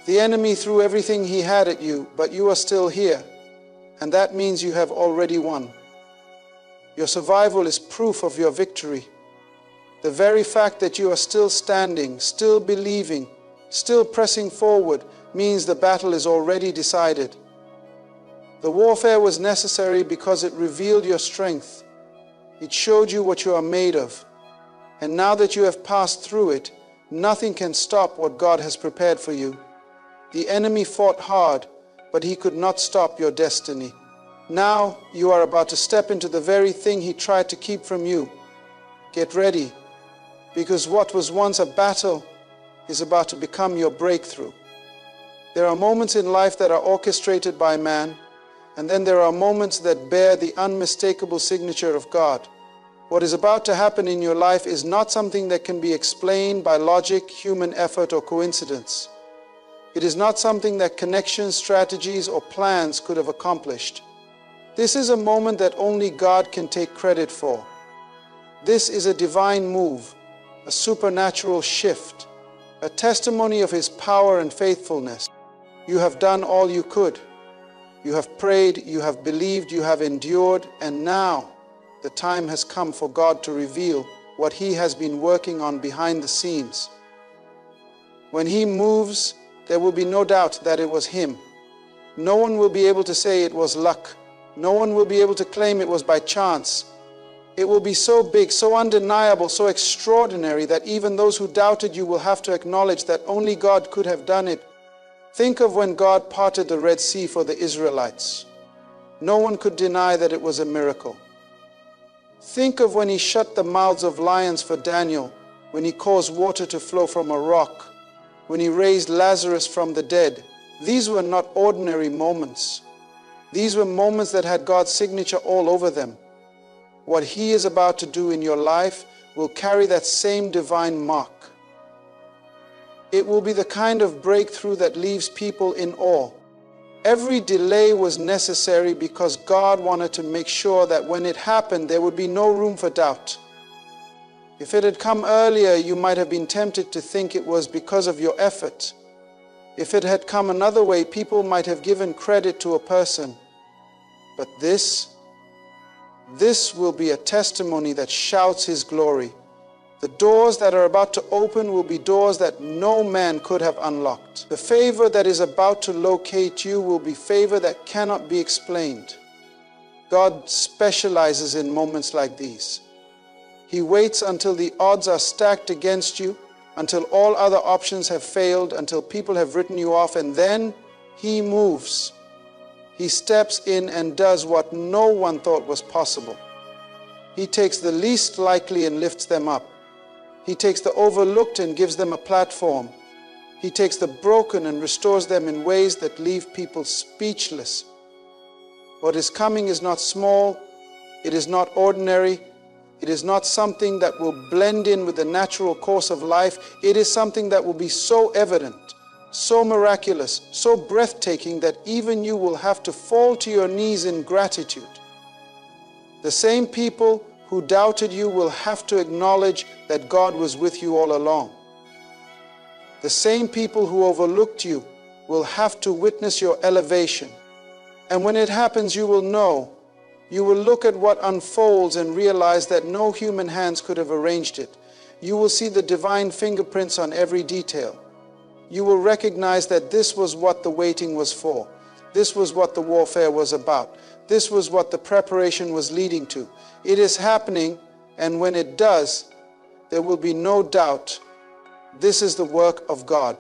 The enemy threw everything he had at you, but you are still here. And that means you have already won. Your survival is proof of your victory. The very fact that you are still standing, still believing, still pressing forward means the battle is already decided. The warfare was necessary because it revealed your strength. It showed you what you are made of. And now that you have passed through it, nothing can stop what God has prepared for you. The enemy fought hard, but he could not stop your destiny. Now you are about to step into the very thing he tried to keep from you. Get ready, because what was once a battle is about to become your breakthrough. There are moments in life that are orchestrated by man, and then there are moments that bear the unmistakable signature of God. What is about to happen in your life is not something that can be explained by logic, human effort, or coincidence. It is not something that connections, strategies, or plans could have accomplished. This is a moment that only God can take credit for. This is a divine move, a supernatural shift, a testimony of His power and faithfulness. You have done all you could. You have prayed, you have believed, you have endured, and now the time has come for God to reveal what He has been working on behind the scenes. When He moves, there will be no doubt that it was Him. No one will be able to say it was luck. No one will be able to claim it was by chance. It will be so big, so undeniable, so extraordinary that even those who doubted you will have to acknowledge that only God could have done it. Think of when God parted the Red Sea for the Israelites. No one could deny that it was a miracle. Think of when He shut the mouths of lions for Daniel, when He caused water to flow from a rock, when He raised Lazarus from the dead. These were not ordinary moments. These were moments that had God's signature all over them. What He is about to do in your life will carry that same divine mark. It will be the kind of breakthrough that leaves people in awe. Every delay was necessary because God wanted to make sure that when it happened, there would be no room for doubt. If it had come earlier, you might have been tempted to think it was because of your effort. If it had come another way, people might have given credit to a person. But this will be a testimony that shouts His glory. The doors that are about to open will be doors that no man could have unlocked. The favor that is about to locate you will be favor that cannot be explained. God specializes in moments like these. He waits until the odds are stacked against you, until all other options have failed, until people have written you off, and then He moves. He steps in and does what no one thought was possible. He takes the least likely and lifts them up. He takes the overlooked and gives them a platform. He takes the broken and restores them in ways that leave people speechless. What is coming is not small. It is not ordinary. It is not something that will blend in with the natural course of life. It is something that will be so evident, so miraculous, so breathtaking that even you will have to fall to your knees in gratitude. The same people who doubted you will have to acknowledge that God was with you all along. The same people who overlooked you will have to witness your elevation. And when it happens, you will know. You will look at what unfolds and realize that no human hands could have arranged it. You will see the divine fingerprints on every detail. You will recognize that this was what the waiting was for. This was what the warfare was about. This was what the preparation was leading to. It is happening, and when it does, there will be no doubt. This is the work of God.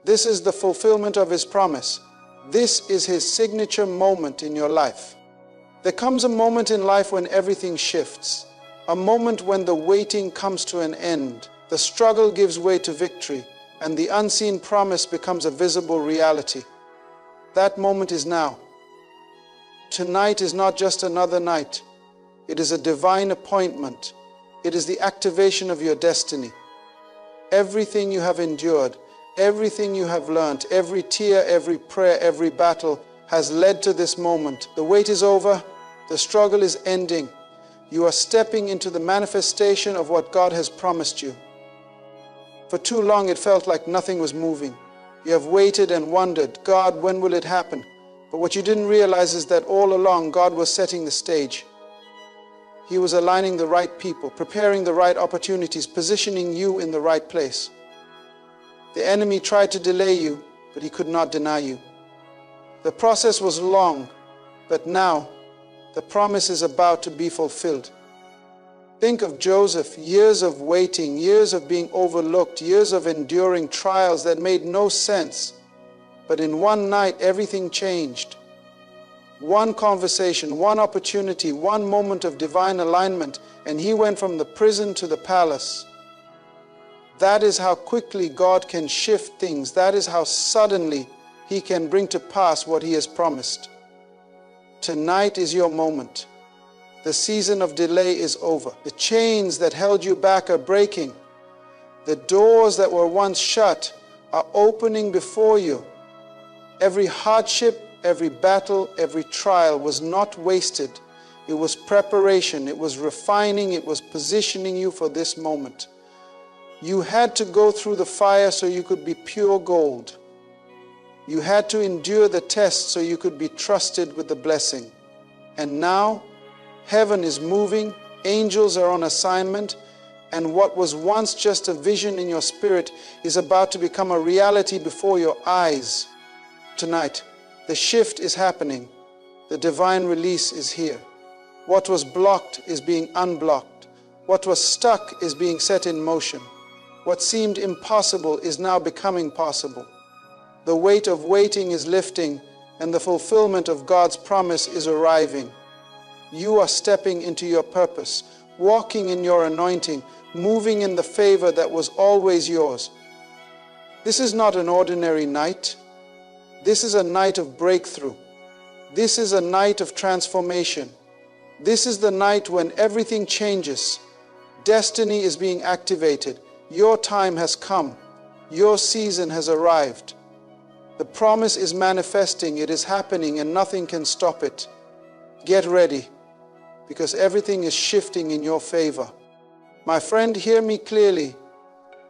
This is the fulfillment of His promise. This is His signature moment in your life. There comes a moment in life when everything shifts. A moment when the waiting comes to an end. The struggle gives way to victory, and the unseen promise becomes a visible reality. That moment is now. Tonight is not just another night. It is a divine appointment. It is the activation of your destiny. Everything you have endured, everything you have learned, every tear, every prayer, every battle has led to this moment. The wait is over. The struggle is ending. You are stepping into the manifestation of what God has promised you. For too long it felt like nothing was moving. You have waited and wondered, God, when will it happen? But what you didn't realize is that all along God was setting the stage. He was aligning the right people, preparing the right opportunities, positioning you in the right place. The enemy tried to delay you, but he could not deny you. The process was long, but now the promise is about to be fulfilled. Think of Joseph, years of waiting, years of being overlooked, years of enduring trials that made no sense. But in one night, everything changed. One conversation, one opportunity, one moment of divine alignment, and he went from the prison to the palace. That is how quickly God can shift things. That is how suddenly He can bring to pass what He has promised. Tonight is your moment. The season of delay is over. The chains that held you back are breaking. The doors that were once shut are opening before you. Every hardship, every battle, every trial was not wasted. It was preparation. It was refining. It was positioning you for this moment. You had to go through the fire so you could be pure gold. You had to endure the test so you could be trusted with the blessing. And now, heaven is moving, angels are on assignment, and what was once just a vision in your spirit is about to become a reality before your eyes. Tonight, the shift is happening. The divine release is here. What was blocked is being unblocked. What was stuck is being set in motion. What seemed impossible is now becoming possible. The weight of waiting is lifting, and the fulfillment of God's promise is arriving. You are stepping into your purpose, walking in your anointing, moving in the favor that was always yours. This is not an ordinary night. This is a night of breakthrough. This is a night of transformation. This is the night when everything changes. Destiny is being activated. Your time has come. Your season has arrived. The promise is manifesting. It is happening, and nothing can stop it. Get ready, because everything is shifting in your favor. My friend, hear me clearly.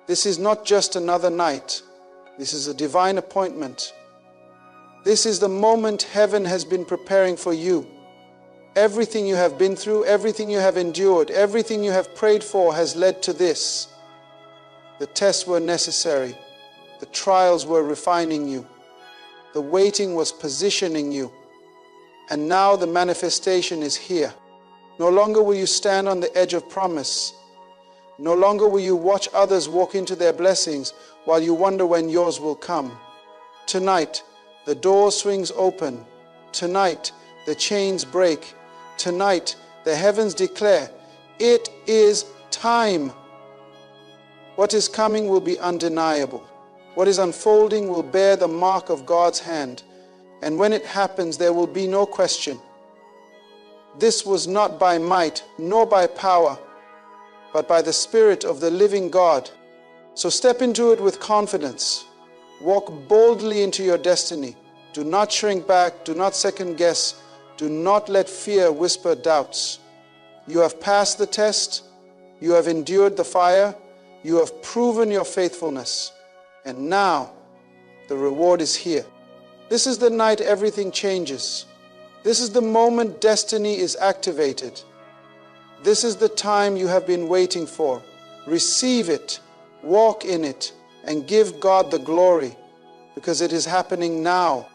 This is not just another night. This is a divine appointment. This is the moment heaven has been preparing for you. Everything you have been through, everything you have endured, everything you have prayed for has led to this. The tests were necessary. The trials were refining you. The waiting was positioning you. And now the manifestation is here. No longer will you stand on the edge of promise. No longer will you watch others walk into their blessings while you wonder when yours will come. Tonight, the door swings open. Tonight, the chains break. Tonight, the heavens declare, it is time. What is coming will be undeniable. What is unfolding will bear the mark of God's hand. And when it happens, there will be no question. This was not by might, nor by power, but by the Spirit of the living God. So step into it with confidence. Walk boldly into your destiny. Do not shrink back. Do not second guess. Do not let fear whisper doubts. You have passed the test. You have endured the fire. You have proven your faithfulness. And now the reward is here. This is the night everything changes. This is the moment destiny is activated. This is the time you have been waiting for. Receive it, walk in it, and give God the glory, because it is happening now.